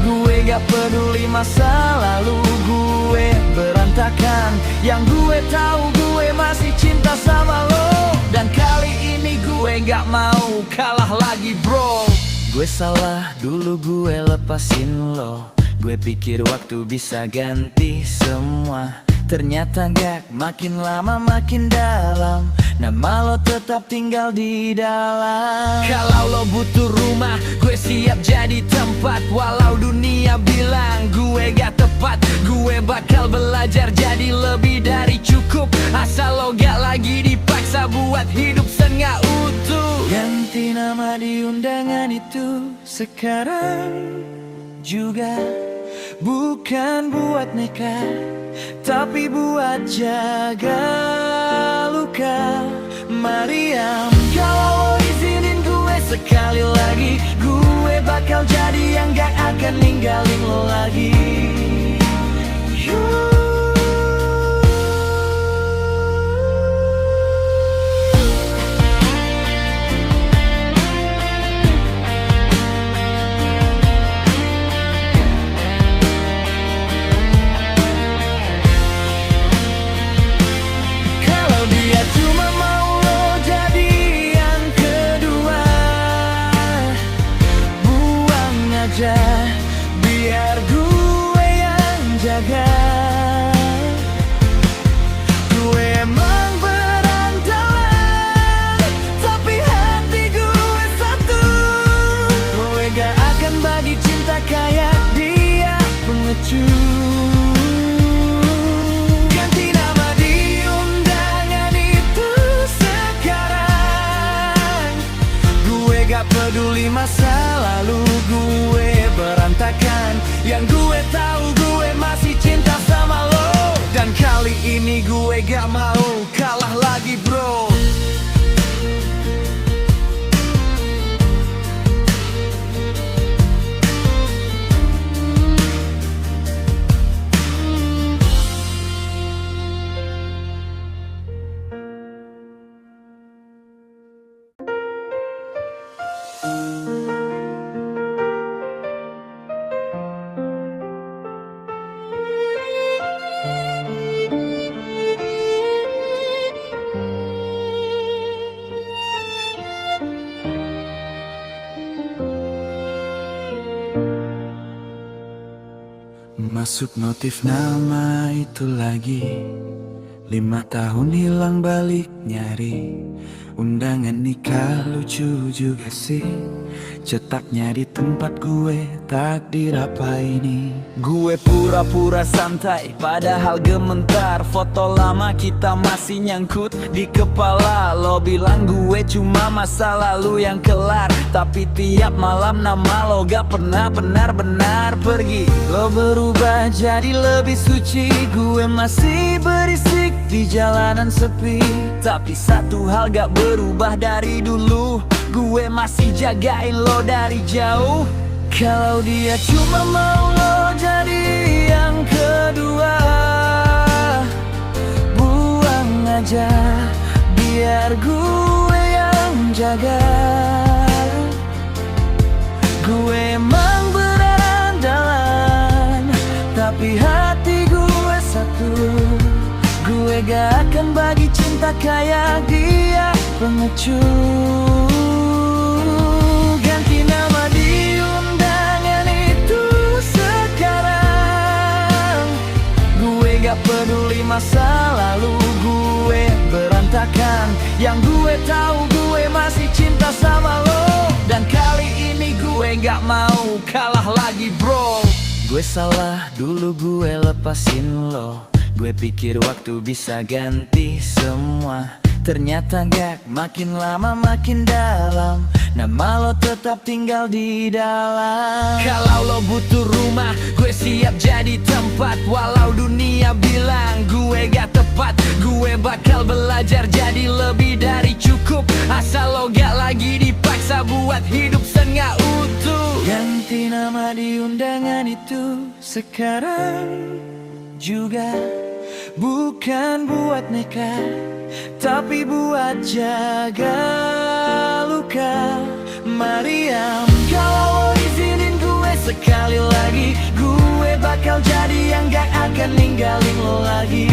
Gue gak peduli masa lalu gue berantakan. Yang gue tahu gue masih cinta sama lo. Dan kali ini gue gak mau kalah lagi bro. Gue salah dulu gue lepasin lo. Gue pikir waktu bisa ganti semua, ternyata gak, makin lama makin dalam. Nama lo tetap tinggal di dalam. Kalau lo butuh rumah, gue siap jadi tempat. Walau dunia bilang gue gak tepat, gue bakal belajar jadi lebih dari cukup. Asal lo gak lagi dipaksa buat hidup setengah utuh. Ganti nama di undangan itu sekarang juga bukan buat nekat, tapi buat jaga luka. Mariam, kalau lo izinin gue sekali lagi, gue bakal jadi yang gak akan ninggalin lo lagi. Biar gue yang jaga. Gue emang berandalan, tapi hati gue satu. pengecut. Ganti nama di undangan itu sekarang. Gue gak peduli masa lalu gue berantakan. Yang gue tahu gue masih cinta sama lo. Dan kali ini gue gak mau kalah lagi bro. Masuk notif nama itu lagi. 5 tahun hilang balik nyari. Undangan nikah lucu juga sih. Cetaknya di tempat gue, takdir apa ini? Gue pura-pura santai, padahal gementar. Foto lama kita masih nyangkut di kepala. Lo bilang gue cuma masa lalu yang kelar, tapi tiap malam nama lo gak pernah benar-benar pergi. Lo berubah jadi lebih suci, gue masih berisik di jalanan sepi. Tapi satu hal gak berubah dari dulu, gue masih jagain lo dari jauh. Kalau dia cuma mau lo jadi yang kedua, buang aja, biar gue yang jaga. Gue emang berandalan, tapi hati gue satu. Gue gak akan bagi cinta kayak dia, pengecut. Ganti nama di undangan itu sekarang. Gue gak peduli masa lalu gue berantakan. Yang gue tahu gue masih cinta sama lo. Dan kali ini gue gak mau kalah lagi bro. Gue salah dulu gue lepasin lo. Gue pikir waktu bisa ganti semua. Ternyata gak, makin lama makin dalam. Nama lo tetap tinggal di dalam. Kalau lo butuh rumah, gue siap jadi tempat. Walau dunia bilang gue gak tepat, gue bakal belajar jadi lebih dari cukup. Asal lo gak lagi dipaksa buat hidup setengah utuh. Ganti nama di undangan itu sekarang juga. Bukan buat nikah, tapi buat jaga luka. Mariam, kalau izinin gue sekali lagi, gue bakal jadi yang gak akan ninggalin lo lagi.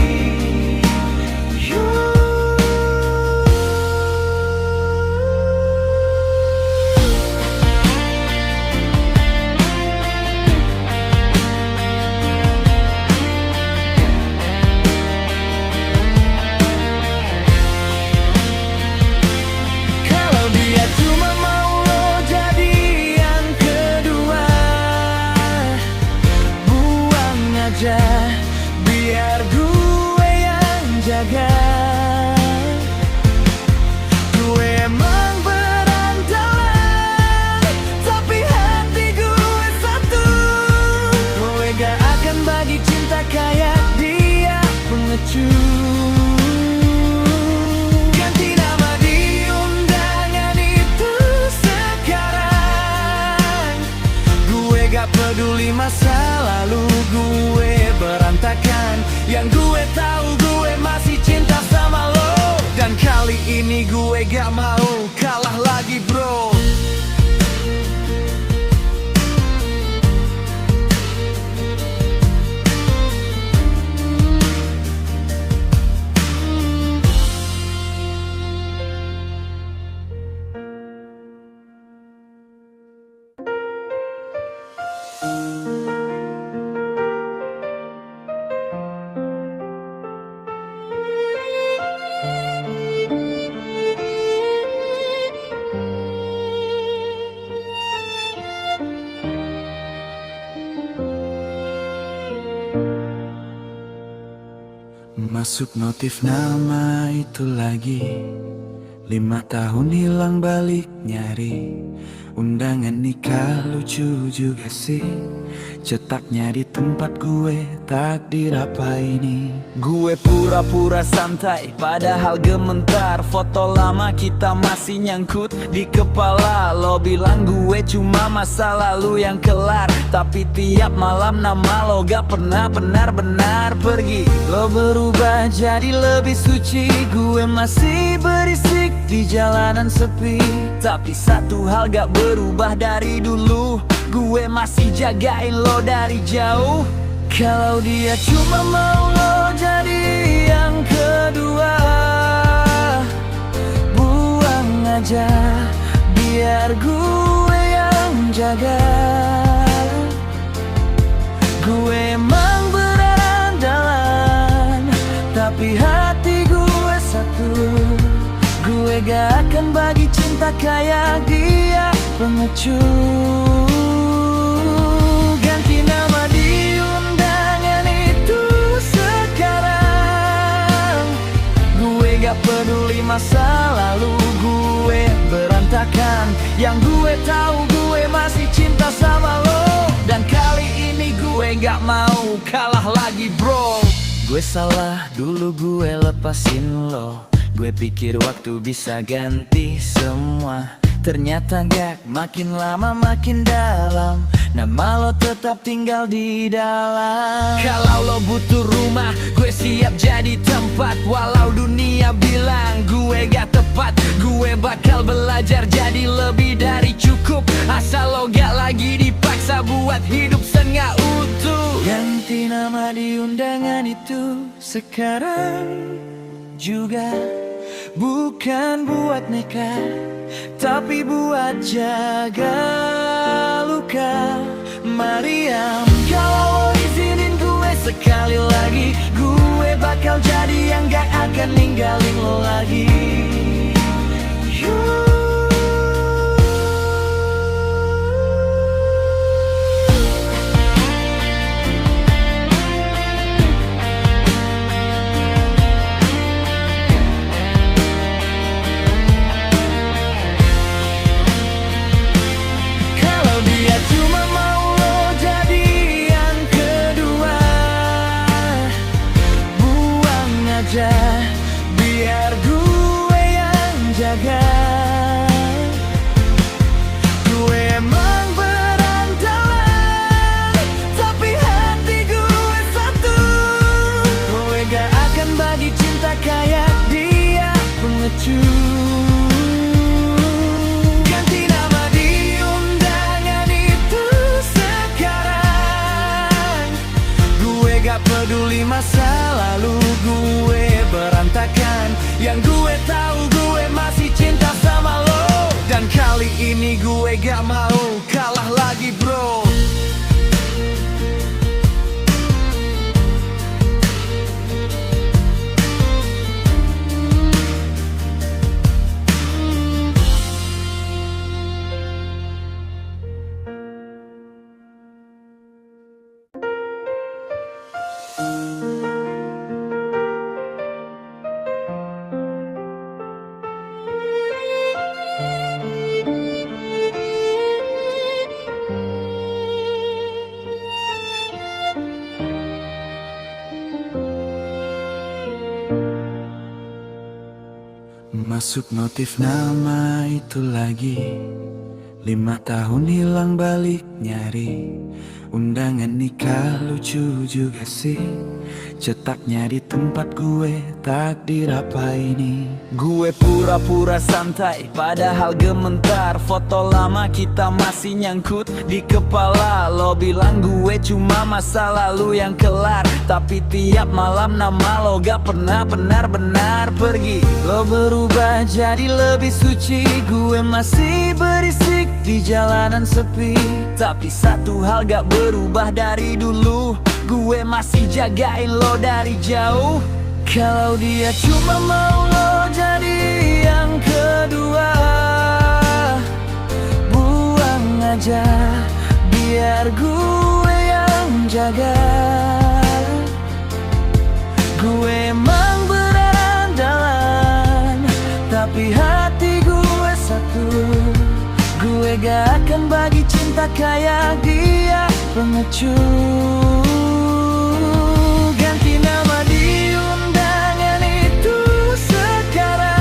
Biar gue yang jaga. Gue emang berandalan, tapi hati gue satu. Gue gak akan bagi cinta kayak dia, pengecut. Ganti nama di undangan itu sekarang. Gue gak peduli masa lalu gue berantakan. Yang gue tahu gue masih cinta sama lo. Dan kali ini gue gak mau kalah lagi bro. Masuk notif nama itu lagi, 5 tahun hilang balik nyari. Undangan nikah lucu juga sih, cetaknya di tempat gue, takdir apa ini? Gue pura-pura santai padahal gementar, foto lama kita masih nyangkut di kepala. Lo bilang gue cuma masa lalu yang kelar, tapi tiap malam nama lo gak pernah benar-benar pergi. Lo berubah jadi lebih suci, gue masih berisik di jalanan sepi. Tapi satu hal gak berubah dari dulu, gue masih jagain lo dari jauh. Kalau dia cuma mau lo jadi yang kedua, buang aja, biar gue yang jaga. Gue emang berandalan, tapi hati gue satu. Gue gak akan bagi cinta kayak dia, pengecut. Ganti nama di undangan itu sekarang. Gue gak peduli masa lalu gue berantakan. Yang gue tahu gue masih cinta sama lo, dan kali ini gue gak mau kalah lagi bro. Gue salah dulu gue lepasin lo, gue pikir waktu bisa ganti semua. Ternyata gak, makin lama makin dalam, nama lo tetap tinggal di dalam. Kalau lo butuh rumah, gue siap jadi tempat. Walau dunia bilang gue gak tepat, gue bakal belajar jadi lebih dari cukup. Asal lo gak lagi dipaksa buat hidup setengah utuh. Ganti nama di undangan itu sekarang juga, bukan buat nikah, tapi buat jaga luka. Mariam, kalau izinin gue sekali lagi, gue bakal jadi yang gak akan ninggalin lo lagi. Biar gue yang jaga. Gue emang berandalan, tapi hati gue satu. Gue gak akan bagi cinta kayak dia, pengecut. Ganti nama di undangan itu sekarang. Gue gak peduli masa lalu gue berantakan. Yang gue tahu gue masih cinta sama lo, dan kali ini gue gak mau kalah lagi bro. Masuk notif nama itu lagi, 5 tahun hilang balik nyari. Undangan nikah lucu juga sih, cetaknya di tempat gue, takdir apa ini? Gue pura-pura santai padahal gementar, foto lama kita masih nyangkut di kepala. Lo bilang gue cuma masa lalu yang kelar, tapi tiap malam nama lo gak pernah benar-benar pergi. Lo berubah jadi lebih suci, gue masih berisik di jalanan sepi. Tapi satu hal gak berubah dari dulu, gue masih jagain lo dari jauh. Kalau dia cuma mau lo jadi yang kedua, buang aja, biar gue yang jaga. Gue Gue gak akan bagi cinta kayak dia, pengecut. Ganti nama di undangan itu sekarang.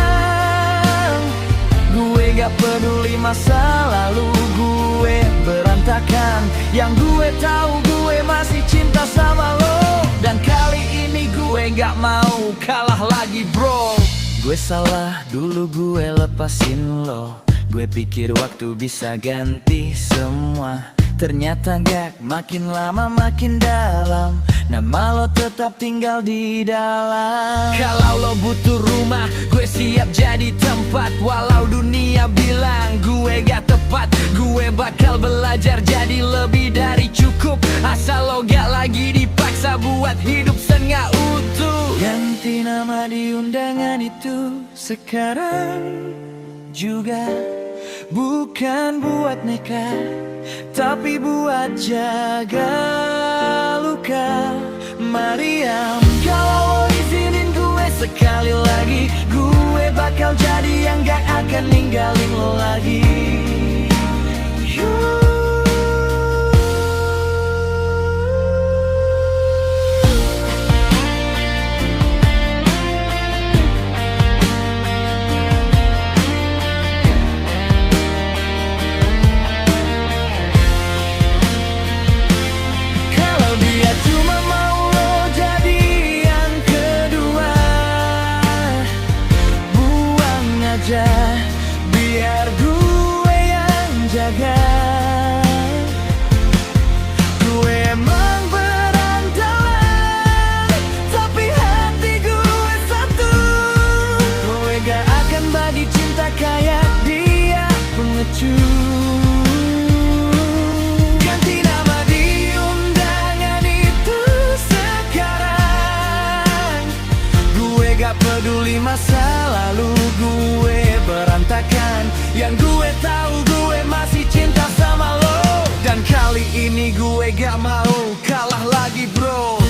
Gue gak peduli masa lalu gue berantakan. Yang gue tahu gue masih cinta sama lo. Dan kali ini gue gak mau kalah lagi bro. Gue salah dulu gue lepasin lo. Gue pikir waktu bisa ganti semua. Ternyata gak, makin lama makin dalam. Nama lo tetap tinggal di dalam. Kalau lo butuh rumah, gue siap jadi tempat. Walau dunia bilang gue gak tepat, gue bakal belajar jadi lebih dari cukup. Asal lo gak lagi dipaksa buat hidup setengah utuh. Ganti nama di undangan itu sekarang juga. Bukan buat nikah, tapi buat jaga luka. Mariam, kalau lo izinin gue sekali lagi, gue bakal jadi yang gak akan ninggalin lo lagi. Biar gue yang jaga. Gue emang berandalan, tapi hati gue satu. Gue gak akan bagi cinta kayak dia, pengecut. Ganti nama di undangan itu sekarang. Gue gak peduli masa lalu gue berantakan. Yang gue tahu gue masih cinta sama lo. Dan kali ini gue gak mau kalah lagi bro.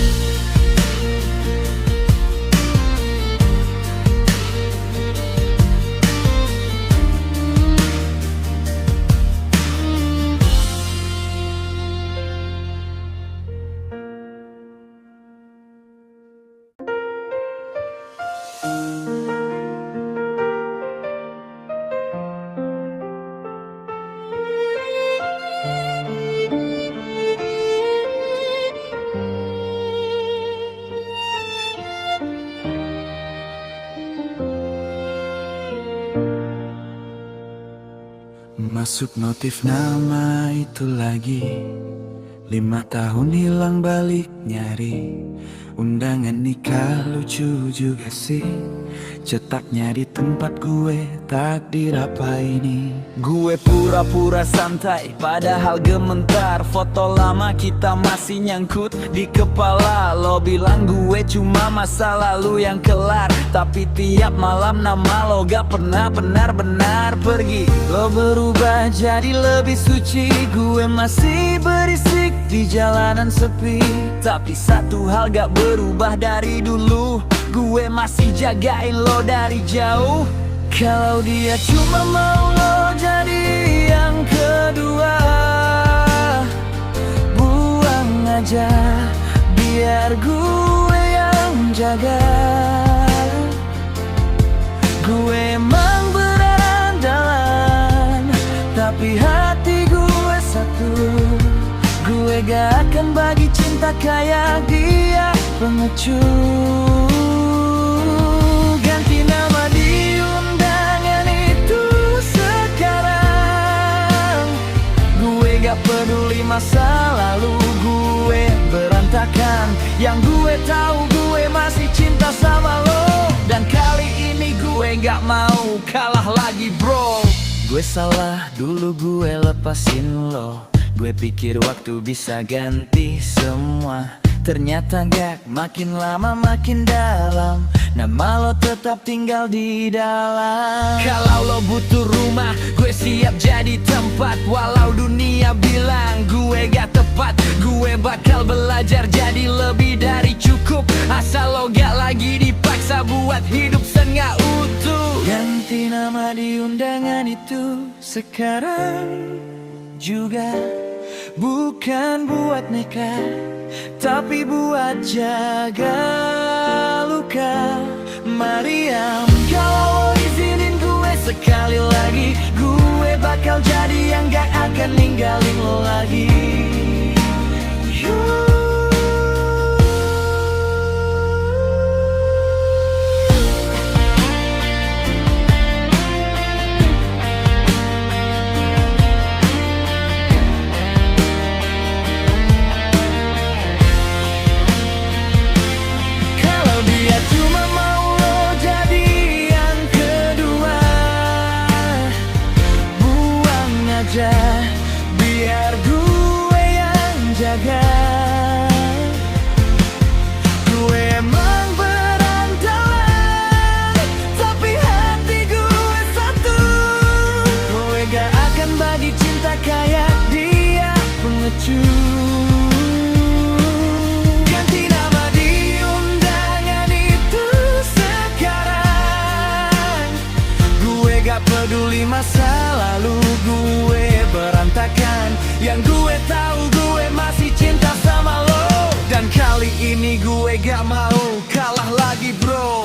Masuk notif nama itu lagi. 5 tahun hilang balik nyari. Undangan nikah lucu juga sih. Cetaknya di tempat gue, takdir apa ini? Gue pura-pura santai, padahal gementar. Foto lama kita masih nyangkut di kepala. Lo bilang gue cuma masa lalu yang kelar, tapi tiap malam nama lo gak pernah benar-benar pergi. Lo berubah jadi lebih suci, gue masih berisik di jalanan sepi. Tapi satu hal gak berubah dari dulu, gue masih jagain lo dari jauh. Kalau dia cuma mau lo jadi yang kedua, buang aja, biar gue yang jaga. Gue emang berandalan, tapi hati gue satu. Gue gak akan bagi cinta kayak dia, pengecut. Ganti nama di undangan itu sekarang. Gue gak peduli masa lalu gue berantakan. Yang gue tahu gue masih cinta sama lo. Dan kali ini gue gak mau kalah lagi bro. Gue salah dulu gue lepasin lo. Gue pikir waktu bisa ganti semua. Ternyata gak, makin lama makin dalam. Nama lo tetap tinggal di dalam. Kalau lo butuh rumah, gue siap jadi tempat. Walau dunia bilang gue gak tepat, gue bakal belajar jadi lebih dari cukup. Asal lo gak lagi dipaksa buat hidup setengah utuh. Ganti nama di undangan itu sekarang juga. Bukan buat nekat, tapi buat jaga luka. Mariam, kalau izinin gue sekali lagi, gue bakal jadi yang gak akan ninggalin lo lagi. Biar gue yang jaga. Gue emang berandalan, tapi hati gue satu. Gue gak akan bagi cinta kayak dia, pengecut. Ganti nama di undangan itu sekarang. Gue gak peduli masa lalu gue berantakan. Yang gue tahu gue masih cinta sama lo. Dan kali ini gue gak mau kalah lagi bro.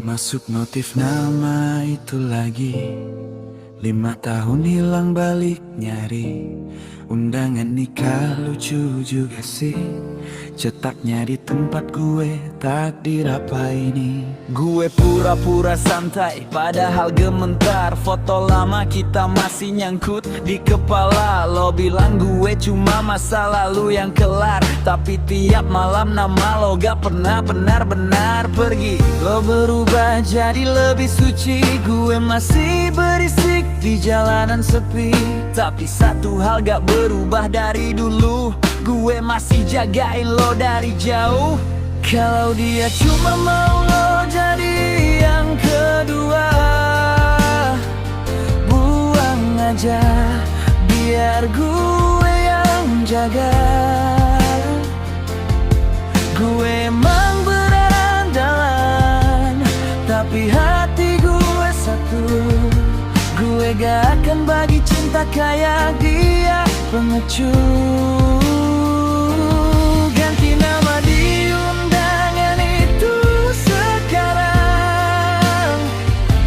Masuk notif nama itu lagi, 5 tahun hilang balik nyari. Undangan nikah lucu juga sih, cetaknya di tempat gue, takdir apa ini? Gue pura-pura santai padahal gementar. Foto lama kita masih nyangkut di kepala. Lo bilang gue cuma masa lalu yang kelar, tapi tiap malam nama lo gak pernah benar-benar pergi. Lo berubah jadi lebih suci, gue masih berisik di jalanan sepi. Tapi satu hal gak berubah dari dulu, gue masih jagain lo dari jauh. Kalau dia cuma mau lo jadi yang kedua, buang aja, biar gue yang jaga. Gue emang berandalan, tapi hati gue satu. Gue gak akan bagi cinta kayak dia, pengecut. Ganti nama di undangan itu sekarang.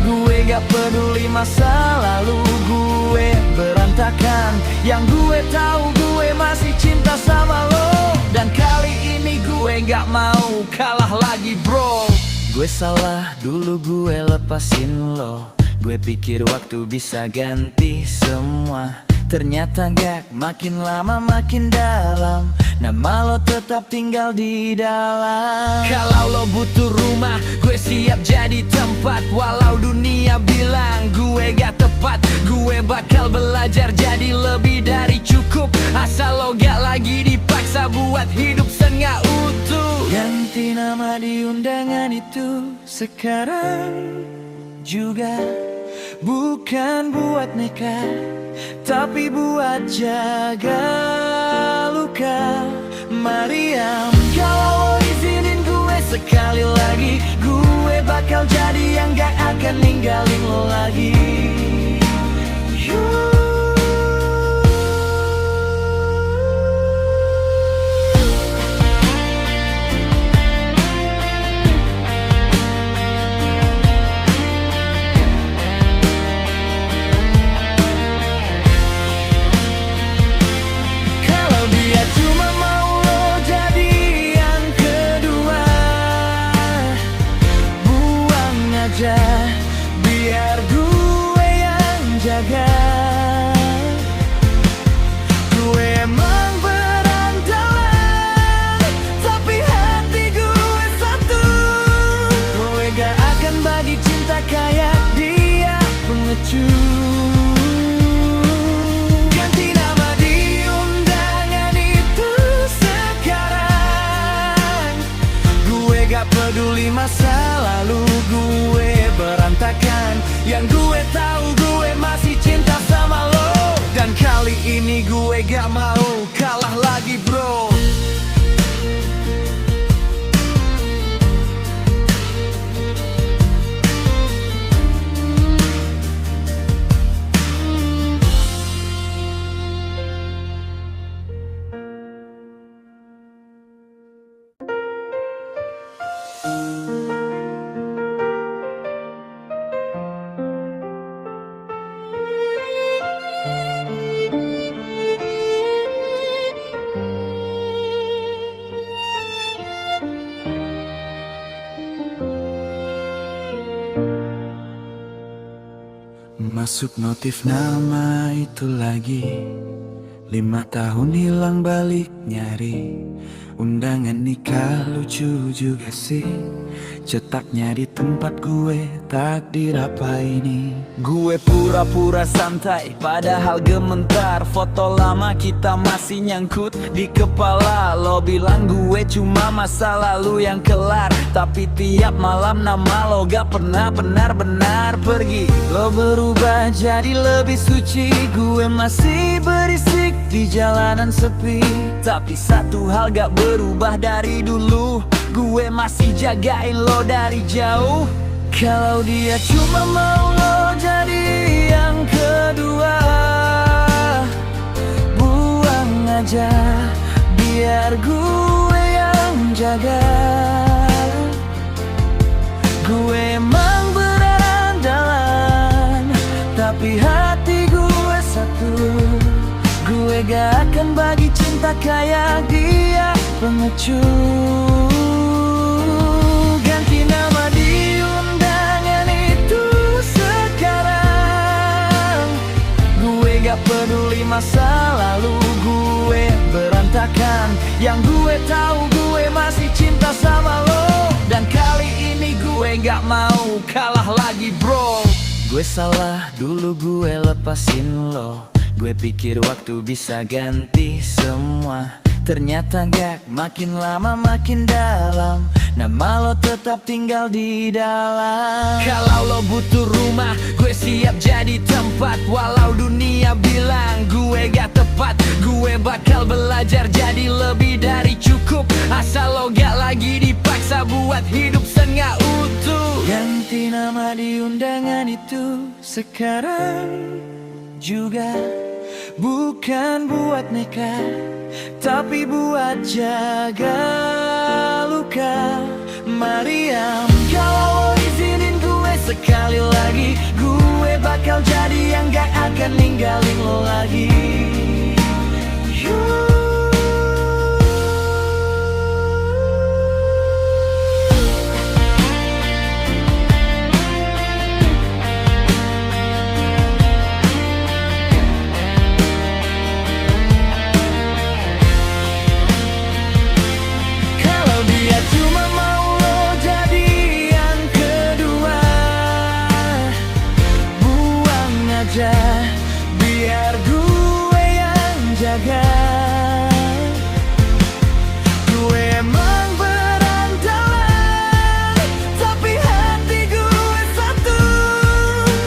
Gue gak peduli masa lalu gue berantakan. Yang gue tahu gue masih cinta sama lo. Dan kali ini gue gak mau kalah lagi bro. Gue salah dulu gue lepasin lo. Gue pikir waktu bisa ganti semua, ternyata gak, makin lama makin dalam. Nama lo tetap tinggal di dalam. Kalau lo butuh rumah, gue siap jadi tempat. Walau dunia bilang gue gak tepat, gue bakal belajar jadi lebih dari cukup. Asal lo gak lagi dipaksa buat hidup setengah utuh. Ganti nama di undangan itu sekarang juga. Bukan buat nekat, tapi buat jaga luka. Mariam, kalau izinin gue sekali lagi, gue bakal jadi yang gak akan ninggalin lo lagi. Biar gue yang jaga. Gue emang berandalan, tapi kayak dia, pengecut. Ganti nama di undangan itu sekarang. Gue gak peduli masa lalu gue berantakan. Yang gue tahu gue masih cinta sama lo. Dan kali ini gue gak mau kalah lagi bro. Masuk notif nama itu lagi, 5 tahun hilang balik nyari. Undangan nikah lucu juga sih, cetaknya di tempat gue, takdir apa ini. Gue pura-pura santai padahal gementar. Foto lama kita masih nyangkut di kepala. Lo bilang gue cuma masa lalu yang kelar, tapi tiap malam nama lo gak pernah benar-benar pergi. Lo berubah jadi lebih suci, gue masih berisik di jalanan sepi. Tapi satu hal gak berubah dari dulu, gue masih jagain lo dari jauh. Kalau dia cuma mau lo jadi yang kedua, buang aja, biar gue yang jaga. Gue emang berandalan, tapi hati gue satu. Gue gak akan bagi cinta kayak dia, pengecut. Ganti nama di undangan itu sekarang. Gue gak peduli masa lalu gue berantakan. Yang gue tahu gue masih cinta sama lo. Dan kali ini gue gak mau kalah lagi bro. Gue salah dulu gue lepasin lo. Gue pikir waktu bisa ganti semua, ternyata gak, makin lama makin dalam. Nama lo tetap tinggal di dalam. Kalau lo butuh rumah, gue siap jadi tempat. Walau dunia bilang gue gak tepat, gue bakal belajar jadi lebih dari cukup. Asal lo gak lagi dipaksa buat hidup setengah utuh. Ganti nama di undangan itu sekarang juga, bukan buat nikah, tapi buat jaga luka. Mariam, kalau izinin gue sekali lagi, gue bakal jadi yang gak akan ninggalin lo lagi. Biar gue yang jaga. Gue emang berandalan, tapi hati gue satu.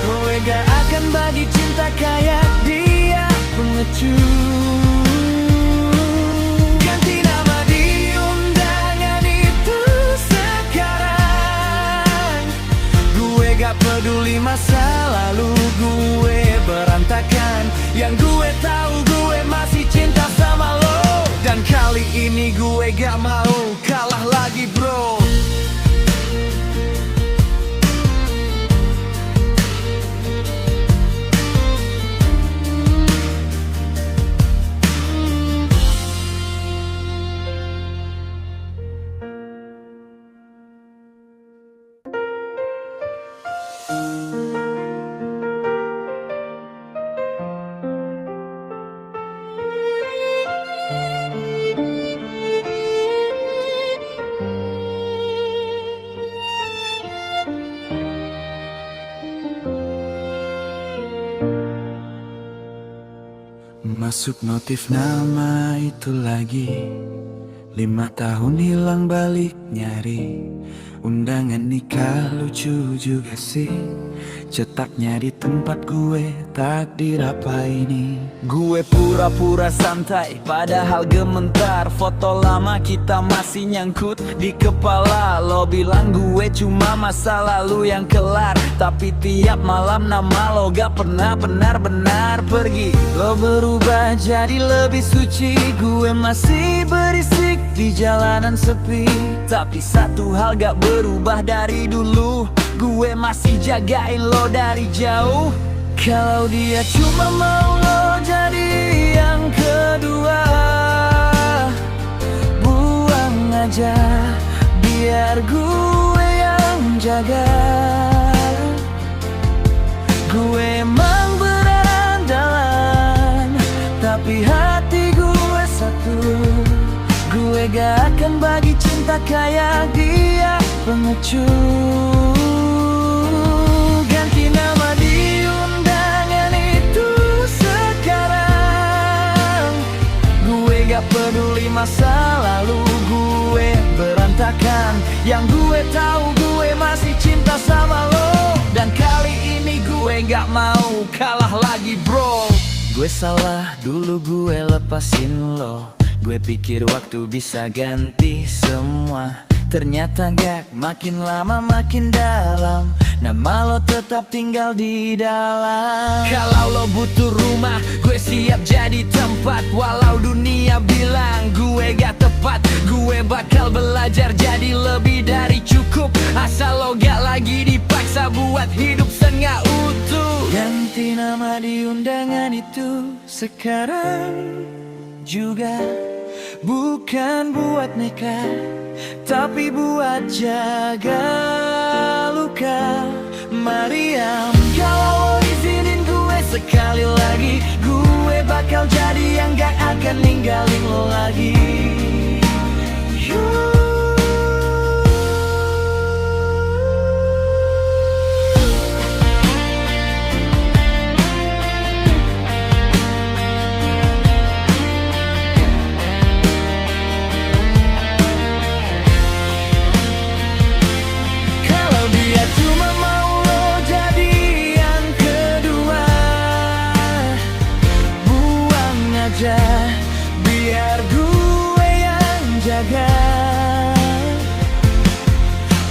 Gue gak akan bagi cinta kayak dia, pengecut. Ganti nama di undangan itu sekarang. Gue gak peduli masa lalu gue berantakan. Yang gue tahu gue masih cinta sama lo. Dan kali ini gue gak mau kalah lagi bro. Masuk notif nama itu lagi, 5 tahun hilang balik nyari. Undangan nikah lucu juga sih, cetaknya di tempat gue, takdir apa ini? Gue pura-pura santai padahal gementar, foto lama kita masih nyangkut di kepala. Lo bilang gue cuma masa lalu yang kelar, tapi tiap malam nama lo gak pernah benar-benar pergi. Lo berubah jadi lebih suci, gue masih berisik di jalanan sepi. Tapi satu hal gak berubah dari dulu, gue masih jagain lo dari jauh. Kalau dia cuma mau lo jadi yang kedua, buang aja, biar gue yang jaga. Gue emang berandalan, tapi hati gue satu. Gue gak akan bagi cinta kayak dia, pengecut. Ganti nama di undangan itu sekarang. Gue gak peduli masa lalu gue berantakan. Yang gue tahu gue masih cinta sama lo, dan kali ini gue gak mau kalah lagi bro. Gue salah dulu gue lepasin lo, gue pikir waktu bisa ganti semua. Ternyata gak, makin lama makin dalam, nama lo tetap tinggal di dalam. Kalau lo butuh rumah, gue siap jadi tempat. Walau dunia bilang gue gak tepat, gue bakal belajar jadi lebih dari cukup. Asal lo gak lagi dipaksa buat hidup setengah utuh. Ganti nama di undangan itu sekarang juga, bukan buat nikah, tapi buat jaga luka. Mariam, kalau izinin gue sekali lagi, gue bakal jadi yang gak akan ninggalin lo lagi. Biar gue yang jaga.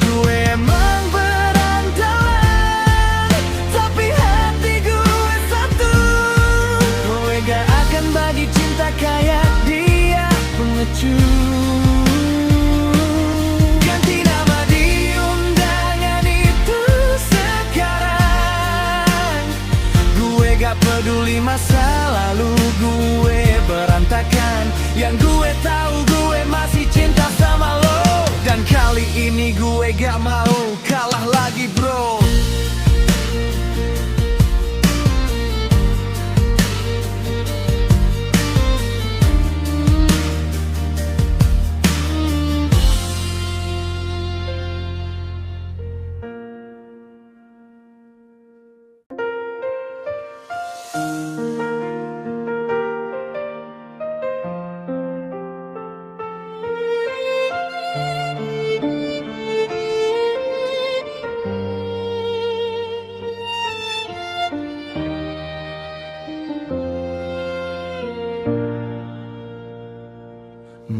Gue emang berandalan, tapi hati gue satu. Gue gak akan bagi cinta kayak dia, pengecut. Ganti nama di undangan itu sekarang. Gue gak peduli masa lalu gue berantakan. Yang gue tahu gue masih cinta sama lo, dan kali ini gue gak mau kalah lagi bro.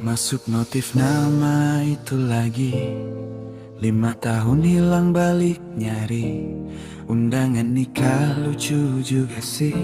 Masuk notif nama itu lagi, 5 tahun hilang balik nyari. Undangan nikah lucu juga sih,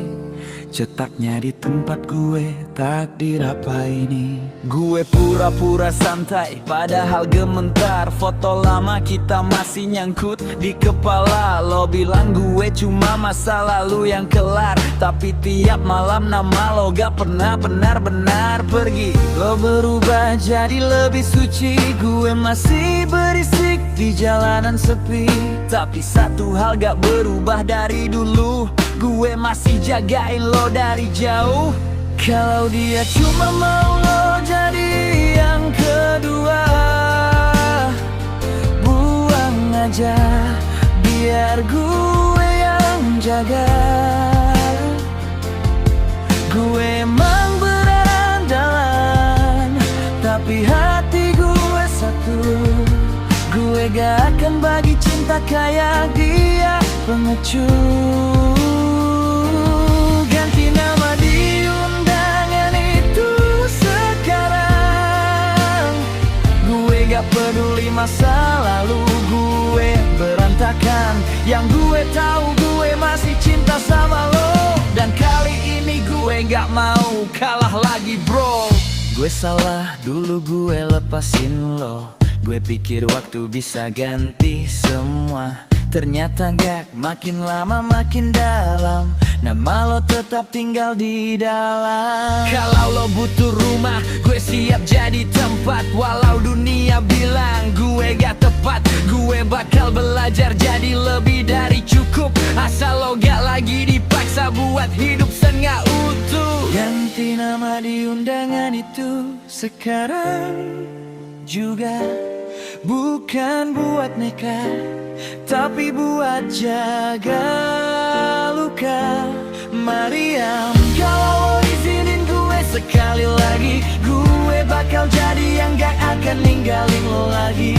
cetaknya di tempat gue, takdir apa ini? Gue pura-pura santai padahal gementar, foto lama kita masih nyangkut di kepala. Lo bilang gue cuma masa lalu yang kelar, tapi tiap malam nama lo gak pernah benar-benar pergi. Lo berubah jadi lebih suci, gue masih berisik di jalanan sepi. Tapi satu hal gak berubah dari dulu, gue masih jagain lo dari jauh. Kalau dia cuma mau lo jadi yang kedua, buang aja, biar gue yang jaga. Gue gak akan bagi cinta kayak dia pengecut. Ganti nama di undangan itu sekarang. Gue gak peduli masa lalu gue berantakan. Yang gue tahu gue masih cinta sama lo. Dan kali ini gue gak mau kalah lagi bro. Gue salah dulu gue lepasin lo. Gue pikir waktu bisa ganti semua. Ternyata gak, makin lama makin dalam. Nama lo tetap tinggal di dalam. Kalau lo butuh rumah, gue siap jadi tempat. Walau dunia bilang gue gak tepat, gue bakal belajar jadi lebih dari cukup. Asal lo gak lagi dipaksa buat hidup setengah utuh. Ganti nama di undangan itu sekarang juga. Bukan buat nekat, tapi buat jaga luka. Mariam, kalau lo izinin gue sekali lagi, gue bakal jadi yang gak akan ninggalin lo lagi.